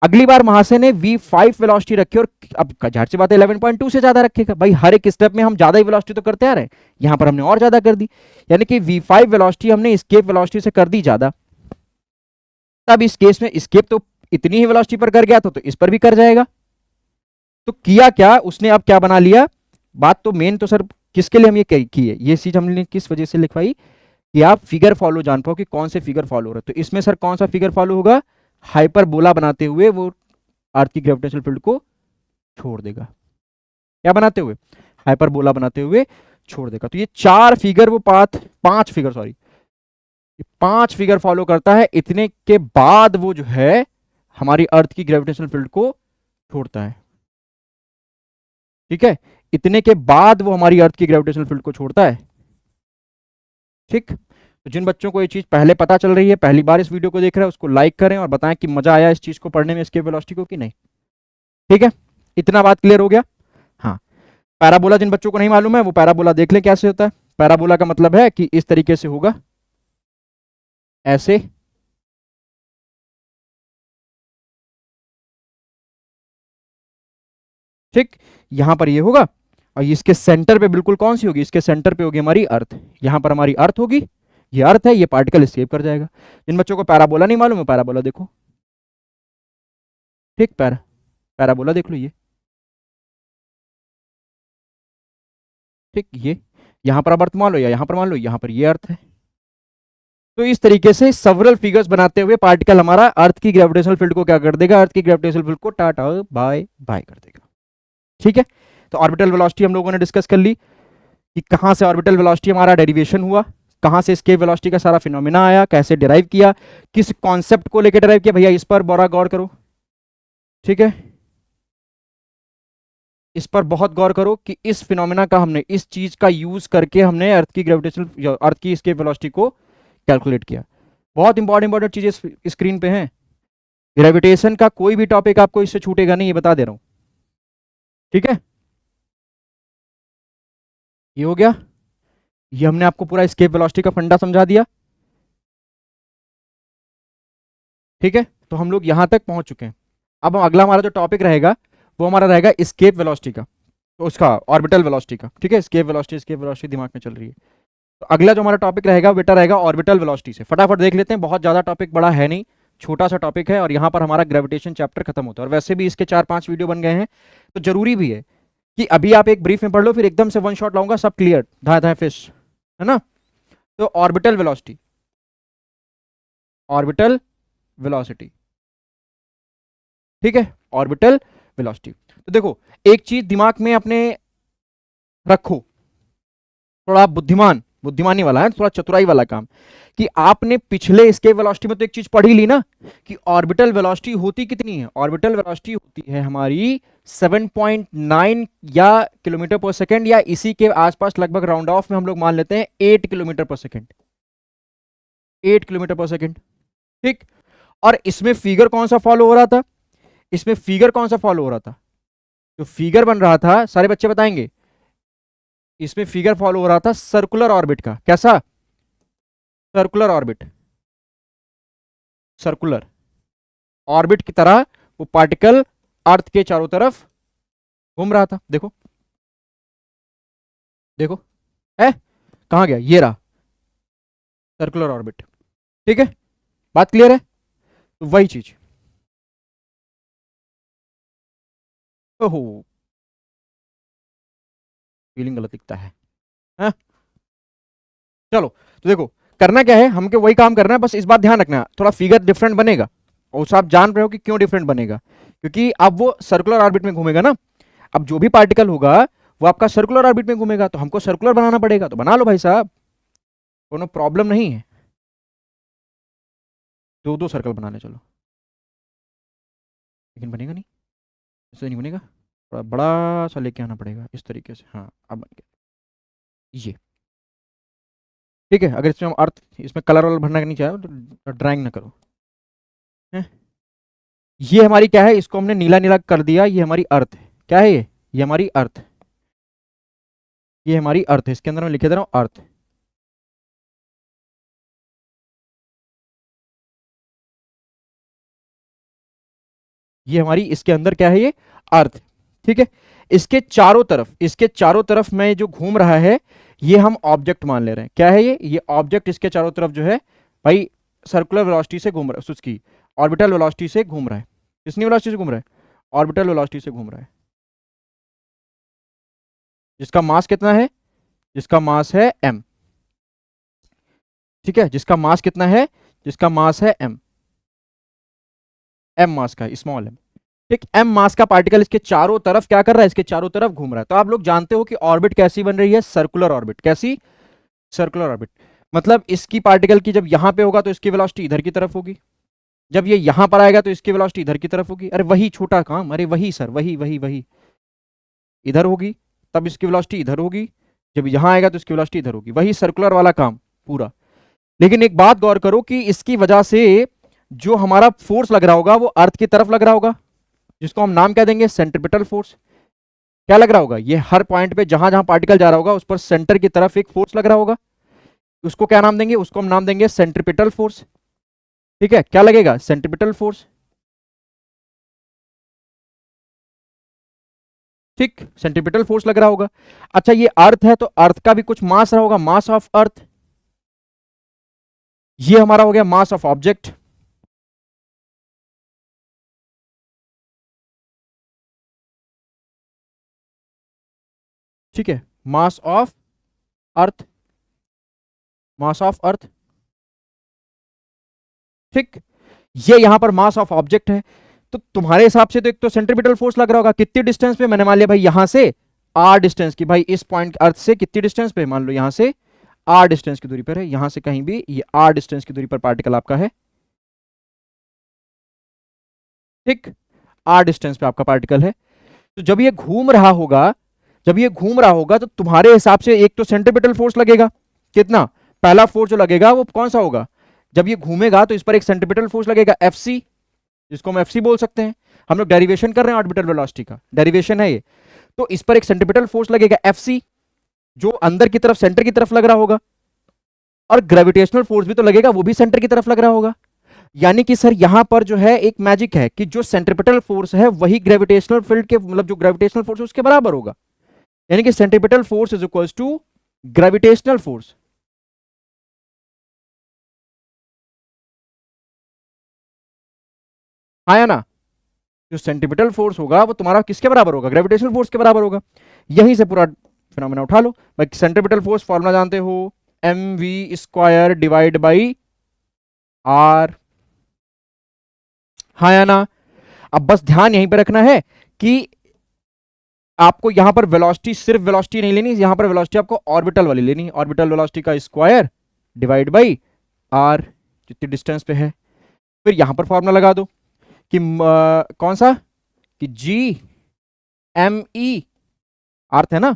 अगली बार महाशय ने V5 वेलोसिटी रखी और अब जाहिर सी बात है 11.2 से ज्यादा रखेगा भाई, हर एक स्टेप में हम ज्यादा ही वेलोसिटी तो करते आ रहे हैं, यहां पर हमने और ज्यादा कर दी, यानी कि V5 वेलोसिटी हमने एस्केप वेलोसिटी से कर दी ज्यादा। तब इस केस में एस्केप तो इतनी ही वेलोसिटी पर कर गया तो इस पर भी कर जाएगा। तो किया क्या उसने, अब क्या बना लिया, बात तो मेन तो सर किसके लिए हम ये की है, ये चीज हमने किस वजह से लिखवाई कि आप फिगर फॉलो जान पाओ कि कौन से फिगर फॉलो हो रहा है। तो इसमें सर कौन सा फिगर फॉलो होगा, हाइपरबोला बनाते हुए वो अर्थ की ग्रेविटेशनल फील्ड को छोड़ देगा। क्या बनाते हुए, हाइपरबोला बनाते हुए छोड़ देगा। तो ये चार फिगर वो पांच फिगर सॉरी, पांच फिगर फॉलो करता है, इतने के बाद वो जो है हमारी अर्थ की ग्रेविटेशनल फील्ड को छोड़ता है। ठीक है, इतने के बाद वो हमारी अर्थ की ग्रेविटेशनल फील्ड को छोड़ता है। ठीक, तो जिन बच्चों को ये चीज पहले पता चल रही है, पहली बार इस वीडियो को देख रहे हैं, उसको लाइक करें और बताएं कि मजा आया इस चीज को पढ़ने में, इसके वेलोसिटी को कि नहीं। ठीक है, इतना बात क्लियर हो गया। हाँ, पैराबोला जिन बच्चों को नहीं मालूम है वो पैराबोला देख लें कैसे होता है। पैराबोला का मतलब है कि इस तरीके से होगा, ऐसे, ठीक, यहां पर ये होगा और इसके सेंटर पे बिल्कुल कौन सी होगी, इसके सेंटर पे होगी हमारी अर्थ, यहां पर हमारी अर्थ होगी, ये अर्थ है, ये पार्टिकल एस्केप कर जाएगा। जिन बच्चों को पैराबोला नहीं मालूम है पैराबोला देखो, ठीक, पैराबोला देख लो ये, ठीक, ये यहां पर अब अर्थ मान लो या यहां पर मान लो, यहां पर ये अर्थ है। तो इस तरीके से सेवरल फिगर्स बनाते हुए पार्टिकल हमारा अर्थ की ग्रेविटेशनल फील्ड को क्या कर देगा, अर्थ की ग्रेविटेशनल फील्ड को टाटा बाय बाय कर देगा। ठीक है, तो ऑर्बिटल वेलोसिटी हम लोगों ने डिस्कस कर ली कि कहां से ऑर्बिटल वेलोसिटी हमारा डेरिवेशन हुआ, कहां से एस्केप वेलोसिटी का सारा फिनोमिना आया, कैसे डिराइव किया, किस कॉन्सेप्ट को लेकर डिराइव किया, भैया इस पर बड़ा गौर करो। ठीक है, इस पर बहुत गौर करो कि इस फिनोमिना का हमने, इस चीज का यूज करके हमने अर्थ की ग्रेविटेशनल, अर्थ की एस्केप वेलोसिटी को कैलकुलेट किया। बहुत इंपॉर्टेंट चीजें स्क्रीन पे हैं, ग्रेविटेशन का कोई भी टॉपिक आपको इससे छूटेगा नहीं, ये बता दे रहा हूं। ठीक है, ये हो गया, ये हमने आपको पूरा एस्केप वेलोसिटी का फंडा समझा दिया। ठीक है, तो हम लोग यहां तक पहुंच चुके हैं। अब अगला हमारा जो टॉपिक रहेगा वो हमारा रहेगा एस्केप वेलोसिटी का, तो उसका ऑर्बिटल वेलोसिटी का। ठीक है, एस्केप वेलोसिटी दिमाग में चल रही है। तो अगला जो हमारा टॉपिक रहेगा बेटा रहेगा ऑर्बिटल वेलोसिटी से। फटाफट देख लेते हैं, बहुत ज्यादा टॉपिक बड़ा है नहीं, छोटा सा टॉपिक है और यहाँ पर हमारा ग्रेविटेशन चैप्टर खत्म होता है। और वैसे भी इसके 4-5 वीडियो बन गए हैं, तो जरूरी भी है कि अभी आप एक ब्रीफ में पढ़ लो, फिर एकदम से वन शॉट लाऊंगा सब क्लियर धाए धाए फिश, है ना। तो ऑर्बिटल वेलोसिटी, ऑर्बिटल वेलोसिटी, ठीक है, ऑर्बिटल वेलोसिटी। तो देखो एक चीज दिमाग में अपने रखो, थोड़ा बुद्धिमानी वाला है, थोड़ा चतुराई वाला काम, कि आपने पिछले एस्केप वेलोसिटी में तो एक चीज पढ़ी ली ना कि ऑर्बिटल वेलोसिटी होती कितनी है। ऑर्बिटल वेलोसिटी होती है हमारी 7.9 या किलोमीटर पर सेकंड, या इसी के आसपास लगभग राउंड ऑफ में हम लोग मान लेते हैं 8 किलोमीटर पर सेकंड, 8 किलोमीटर पर सेकंड। ठीक, और इसमें फिगर कौन सा फॉलो हो रहा था, इसमें फिगर कौन सा फॉलो हो रहा था, जो फिगर बन रहा था सारे बच्चे बताएंगे, इसमें फिगर फॉलो हो रहा था सर्कुलर ऑर्बिट का। कैसा, सर्कुलर ऑर्बिट, सर्कुलर ऑर्बिट की तरह वो पार्टिकल अर्थ के चारों तरफ घूम रहा था। देखो देखो, है कहां गया, ये रहा सर्कुलर ऑर्बिट। ठीक है, बात क्लियर है, तो वही चीज, ओहो फीलिंग गलत दिखता है? चलो, तो देखो करना क्या है, हमको वही काम करना है, बस इस बात ध्यान रखना थोड़ा फिगर डिफरेंट बनेगा, और उस आप जान रहे हो कि क्यों डिफरेंट बनेगा, क्योंकि अब वो सर्कुलर ऑर्बिट में घूमेगा ना। अब जो भी पार्टिकल होगा वो आपका सर्कुलर ऑर्बिट में घूमेगा, तो हमको सर्कुलर बनाना पड़ेगा, तो बना लो भाई साहब, कोनो प्रॉब्लम नहीं है, दो दो सर्कल बनाने चलो। लेकिन बनेगा नहीं, इससे नहीं बनेगा, थोड़ा बड़ा सा लेके आना पड़ेगा इस तरीके से। हाँ अब बन गया ये। ठीक है, अगर इसमें हम अर्थ, इसमें कलर वलर भरना नहीं चाहे तो ड्राइंग ना करो, है ये हमारी क्या है, इसको हमने नीला नीला कर दिया, ये हमारी अर्थ है। क्या है ये हमारी अर्थ, ये हमारी अर्थ है, इसके अंदर मैं लिखे दे रहा हूं अर्थ। ये हमारी इसके अंदर क्या है, ये अर्थ। ठीक है, इसके चारों तरफ, इसके चारों तरफ में जो घूम रहा है ये हम ऑब्जेक्ट मान ले रहे हैं। क्या है ये ऑब्जेक्ट इसके चारों तरफ जो है भाई सर्कुलर वेलोसिटी से घूम रहा है, उसकी ऑर्बिटल वेलोसिटी से घूम रहा है। किसनी वेलोसिटी से घूम रहा है, ऑर्बिटल वेलोसिटी से घूम रहा है। जिसका मास कितना है, जिसका मास है m। ठीक है, जिसका मास कितना है, जिसका मास है m, m मास का है, स्मॉल m। ठीक, m मास का पार्टिकल इसके चारों तरफ क्या कर रहा है, इसके चारों तरफ घूम रहा है। तो आप लोग जानते हो कि ऑर्बिट कैसी बन रही है, सर्कुलर ऑर्बिट। कैसी, सर्कुलर ऑर्बिट। मतलब इसकी पार्टिकल की जब यहां पे होगा तो इसकी वेलोसिटी इधर की तरफ होगी, जब ये यहां पर आएगा तो इसकी वेलोसिटी इधर की तरफ होगी। अरे वही छोटा काम, अरे वही सर, वही वही वही इधर होगी, तब इसकी वेलोसिटी इधर होगी, जब यहां आएगा तो इसकी वेलोसिटी इधर होगी। वही सर्कुलर वाला काम पूरा। लेकिन एक बात गौर करो कि इसकी वजह से जो हमारा फोर्स लग रहा होगा वो अर्थ की तरफ लग रहा होगा, जिसको हम नाम क्या देंगे, सेंट्रिपिटल फोर्स। क्या लग रहा होगा, ये हर पॉइंट पे जहां जहां पार्टिकल जा रहा होगा उस पर सेंटर की तरफ एक फोर्स लग रहा होगा। उसको क्या नाम देंगे, उसको हम नाम देंगे सेंट्रिपिटल फोर्स। ठीक है, क्या लगेगा, सेंट्रिपिटल फोर्स। ठीक, सेंट्रिपिटल फोर्स लग रहा होगा। अच्छा, ये अर्थ है तो अर्थ का भी कुछ मास रहा होगा, मास ऑफ अर्थ। ये हमारा हो गया मास ऑफ ऑब्जेक्ट। ठीक है, मास of earth, mass of earth. ठीक, ये यहां पर मास ऑफ ऑब्जेक्ट है। तो तुम्हारे हिसाब से तो एक तो सेंट्रिपिटल फोर्स लग रहा होगा, कितनी डिस्टेंस पे, मैंने मान लिया भाई यहां से आर डिस्टेंस की, भाई इस पॉइंट अर्थ से कितनी डिस्टेंस पे, मान लो यहां से आर डिस्टेंस की दूरी पर है, यहां से कहीं भी ये आर डिस्टेंस की दूरी पर पार्टिकल आपका है। ठीक, आर डिस्टेंस पे आपका पार्टिकल है। तो जब ये घूम रहा होगा, जब ये घूम रहा होगा तो तुम्हारे हिसाब से एक तो सेंट्रिपिटल फोर्स लगेगा। कितना, पहला फोर्स जो लगेगा वो कौन सा होगा, जब ये घूमेगा तो इस पर एक सेंट्रिपिटल फोर्स लगेगा एफ सी, जिसको हम एफ सी बोल सकते हैं। हम लोग डेरिवेशन कर रहे हैं ऑर्बिटल वेलोसिटी का, डेरिवेशन है ये। तो इस पर एक सेंट्रिपिटल फोर्स लगेगा एफ सी, जो अंदर की तरफ सेंटर की तरफ लग रहा होगा। और ग्रेविटेशनल फोर्स भी तो लगेगा, वो भी सेंटर की तरफ लग रहा होगा। यानी कि सर यहां पर जो है एक मैजिक है कि जो सेंट्रिपिटल फोर्स है वही ग्रेविटेशनल फील्ड के, मतलब जो ग्रेविटेशनल फोर्स है उसके बराबर होगा। यानी कि centripetal force is equals to gravitational force. आया ना, जो सेंट्रिपिटल फोर्स होगा वो तुम्हारा किसके बराबर होगा, ग्रेविटेशनल फोर्स के बराबर होगा। यहीं से पूरा फिनोमेना उठा लो भाई। सेंट्रिपिटल फोर्स फॉर्मूला जानते हो, M V square divide by R. हाँ या ना। अब बस ध्यान यहीं पर रखना है कि आपको यहां पर वेलोसिटी, सिर्फ वेलोसिटी नहीं लेनी, यहां पर वेलोसिटी आपको ऑर्बिटल वाली लेनी है। ऑर्बिटल वेलोसिटी का स्क्वायर डिवाइड बाई आर, जितनी डिस्टेंस पे है। फिर यहां पर फॉर्मूला लगा दो कि कौन सा, कि जी एम ई, अर्थ है ना,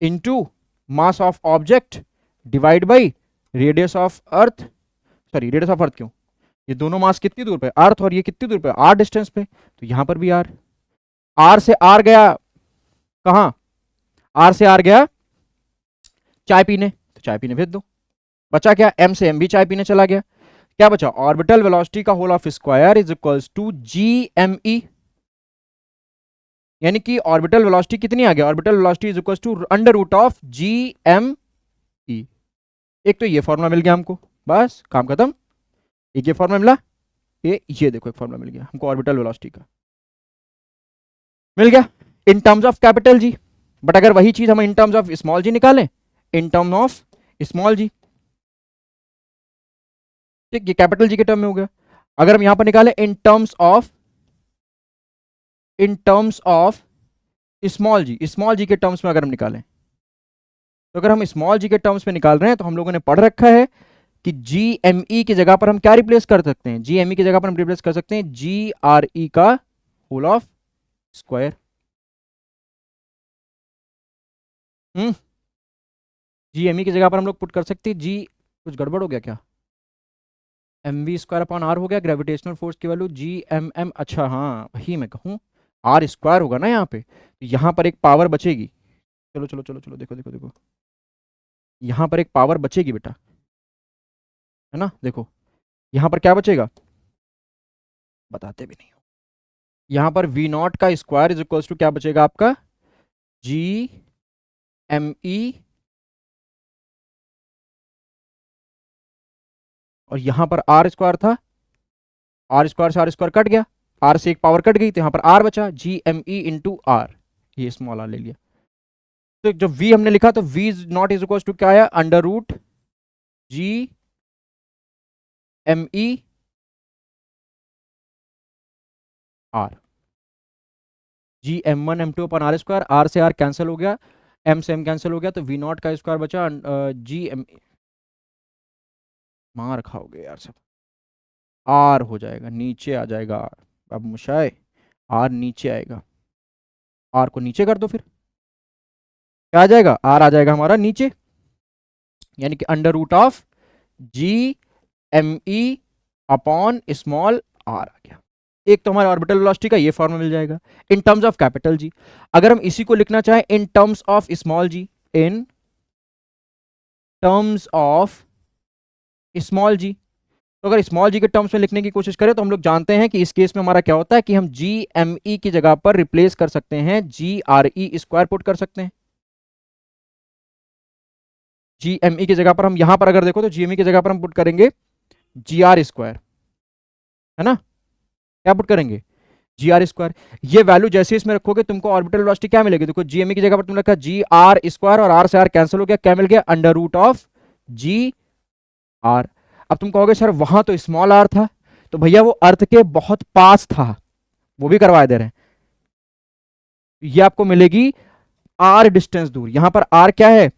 into mass of object divide by radius of earth. Sorry, radius of अर्थ क्यों, ये दोनों मास कितनी दूर पे, अर्थ और ये कितनी दूर पे, आर डिस्टेंस पे। तो यहां पर भी आर, आर से आर गया कहां, आर से आर गया चाय पीने, तो चाय पीने भेज दो। बचा क्या, एम से एम भी चाय पीने चला गया। क्या बचा, ऑर्बिटल वेलोसिटी का whole of square is equals to G M E. यानी कि ऑर्बिटल वेलोसिटी कितनी आ गया, orbital velocity is equals to under root of G M E. एक तो ये फॉर्मूला मिल गया हमको, बस काम खत्म। एक ये फॉर्मूला मिला, ये देखो एक फॉर्मूला मिल गया हमको ऑर्बिटल वेलोसिटी का, मिल गया इन terms of capital ji. But अगर वही चीज हम इन टर्म्स ऑफ स्मॉल जी निकालें, in term of small G, ठीक, ये कैपिटल जी के टर्म में हो गया। अगर हम यहां पर निकालें in terms of, in terms of small G, small G के टर्म्स में अगर हम निकालें, तो अगर हम स्मॉल जी के टर्म्स में निकाल रहे हैं तो हम लोगों ने पढ़ रखा है कि जी एम ई की जगह पर हम क्या रिप्लेस कर सकते हैं, जी एम ई की जगह पर हम रिप्लेस कर सकते हैं जी आर ई का whole of square. G M E की जगह पर हम लोग पुट कर सकते हैं जी, कुछ गड़बड़ हो गया क्या, mv² अपॉन आर हो गया, ग्रेविटेशनल फोर्स की वैल्यू GMM। अच्छा हाँ वही मैं कहूँ, R² होगा ना यहाँ पे, तो यहाँ पर एक पावर बचेगी। चलो चलो चलो चलो, देखो देखो देखो, यहाँ पर एक पावर बचेगी बेटा, है ना। देखो यहाँ पर क्या बचेगा, बताते भी नहीं हो। यहाँ पर V0 का स्क्वायर इज इक्वल्स टू क्या बचेगा आपका, GME, और यहाँ पर R² था, R² से R² कट गया, R से एक पावर कट गई, तो यहाँ पर R बचा, GME इंटू आर, ये स्मॉल आर ले लिया। तो जब V हमने लिखा तो V0 इज इक्वल टू क्या आया, अंडर रूट GME आर, GM1 M2 अपन R², R से R कैंसिल हो गया, M से M कैंसिल हो गया, तो V0 का स्क्वायर बचा GM, मार खाओगे यार सब, R हो जाएगा, नीचे आ जाएगा R। अब मुशाए R नीचे आएगा, R को नीचे कर दो, फिर क्या आ जाएगा, R आ जाएगा हमारा नीचे, यानी कि under root of GME upon small R आ गया। एक तो हमारे ऑर्बिटल वेलोसिटी का ये फॉर्मूला मिल जाएगा in terms of capital G. अगर हम इसी को लिखना चाहें in terms of small G, in terms of small G, तो अगर स्मॉल जी के टर्म्स में लिखने की कोशिश करें तो हम लोग जानते हैं कि इस केस में हमारा क्या होता है कि हम GME की जगह पर रिप्लेस कर सकते हैं GRE² पुट कर सकते हैं। GME की जगह पर हम यहां पर अगर देखो तो GME की जगह पर हम पुट करेंगे GR², है ना, क्या पुट करेंगे, GR²। ये वैल्यू जैसे इसमें रखोगे तुमको ऑर्बिटल वेलोसिटी क्या मिलेगी, देखो GME की जगह पर तुमने रखा GR² और R से R कैंसिल हो गया, क्या मिल गया, अंडर रूट ऑफ GR। अब तुम कहोगे सर वहां तो स्मॉल r था, तो भैया वो अर्थ के बहुत पास था, वो भी करवा दे रहे हैं। ये आपको मिलेगी r डिस्टेंस दूर, यहां पर r क्या है,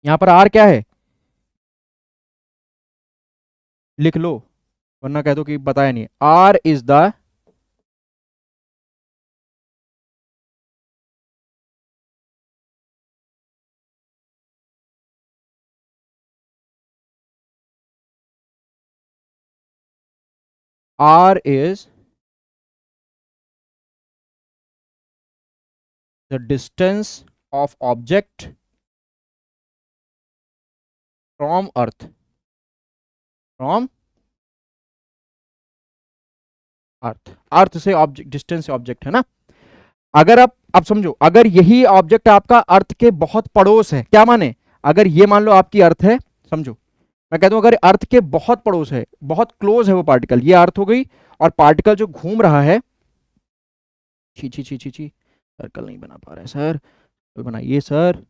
यहां पर r क्या है, लिख लो वरना कह दो कि बताया नहीं, r is the r is the distance of object from earth, from अर्थ, अर्थ से ऑब्जेक्ट, डिस्टेंस से ऑब्जेक्ट, है ना। अगर आप अब समझो, अगर यही ऑब्जेक्ट आपका अर्थ के बहुत पड़ोस है, क्या माने, अगर ये मान लो आपकी अर्थ है, समझो मैं कहता हूं अगर अर्थ के बहुत पड़ोस है, बहुत क्लोज है वो पार्टिकल, ये अर्थ हो गई, और पार्टिकल जो घूम रहा है, छी छी छी छी छी, सर्कल नहीं बना पा रहा है सर, तो बनाइए सर,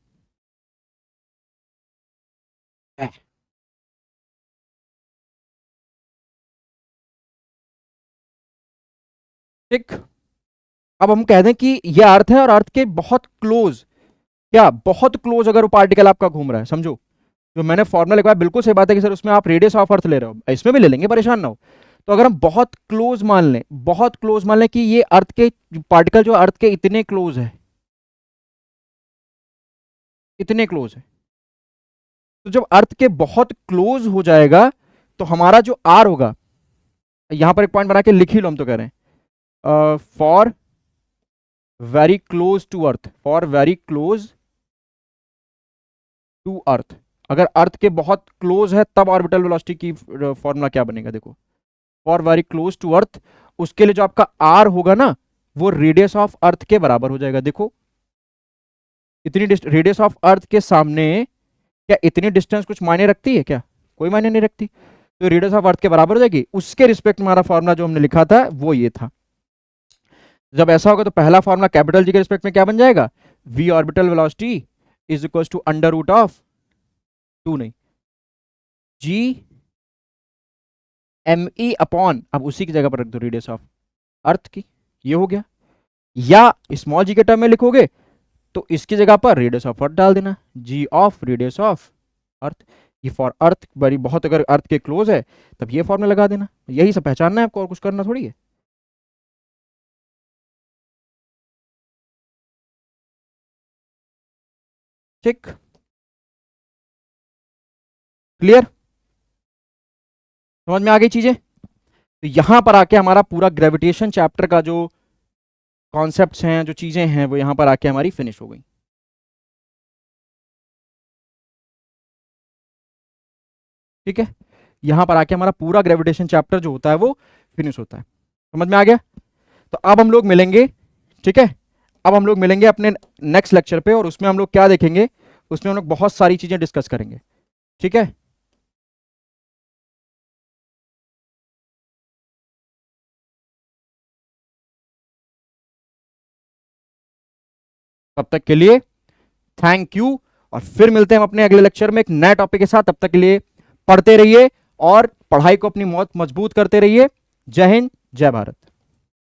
ठीक। अब हम कह दें कि ये अर्थ है और अर्थ के बहुत क्लोज, क्या बहुत क्लोज अगर वो पार्टिकल आपका घूम रहा है, समझो जो मैंने फॉर्मुला लिखवाया बिल्कुल सही बात है कि सर उसमें आप रेडियस ऑफ अर्थ ले रहे हो, इसमें भी ले लेंगे, परेशान ना हो। तो अगर हम बहुत क्लोज मान लें, बहुत क्लोज मान लें कि ये अर्थ के पार्टिकल जो अर्थ के इतने क्लोज है, इतने क्लोज है, तो जब अर्थ के बहुत क्लोज हो जाएगा तो हमारा जो आर होगा, यहां पर एक पॉइंट बना के लिख ही लो, हम तो कह रहे हैं for very close to earth, for very close to earth, अगर अर्थ के बहुत क्लोज है तब ऑर्बिटल वेलोसिटी की फॉर्मूला क्या बनेगा, देखो for very close to earth, उसके लिए जो आपका आर होगा ना वो रेडियस ऑफ अर्थ के बराबर हो जाएगा। देखो इतनी रेडियस ऑफ अर्थ के सामने क्या इतनी डिस्टेंस कुछ मायने रखती है क्या, कोई मायने नहीं रखती, तो रेडियस ऑफ अर्थ के बराबर हो जाएगी। उसके रिस्पेक्ट में हमारा फॉर्मूला जो हमने लिखा था वो ये था। जब ऐसा होगा तो पहला फॉर्मूला कैपिटल जी के रिस्पेक्ट में क्या बन जाएगा, v orbital velocity is equal to under root of, two नहीं, जी एम ई अपॉन, अब उसी की जगह पर रख दो रेडियस ऑफ अर्थ की, ये हो गया। या स्मॉल जी के टर्म में लिखोगे तो इसकी जगह पर रेडियस ऑफ अर्थ डाल देना, जी ऑफ रेडियस ऑफ अर्थ, ये फॉर अर्थ बड़ी बहुत अगर अर्थ के क्लोज है तब ये फॉर्मूला लगा देना, यही सब पहचानना है आपको, और कुछ करना थोड़ी है। ठीक, क्लियर। समझ में आ गई चीजें? तो यहां पर आके हमारा पूरा ग्रेविटेशन चैप्टर का जो कॉन्सेप्ट्स हैं, जो चीजें हैं, वो यहां पर आके हमारी फिनिश हो गई। ठीक है, यहां पर आके हमारा पूरा ग्रेविटेशन चैप्टर जो होता है वो फिनिश होता है। समझ में आ गया? तो अब हम लोग मिलेंगे, ठीक है, अब हम लोग मिलेंगे अपने नेक्स्ट लेक्चर पे, और उसमें हम लोग क्या देखेंगे, उसमें हम लोग बहुत सारी चीजें डिस्कस करेंगे। ठीक है, तब तक के लिए थैंक यू, और फिर मिलते हैं हम अपने अगले लेक्चर में एक नए टॉपिक के साथ। तब तक के लिए पढ़ते रहिए और पढ़ाई को अपनी मौत मजबूत करते रहिए। जय हिंद, जय भारत।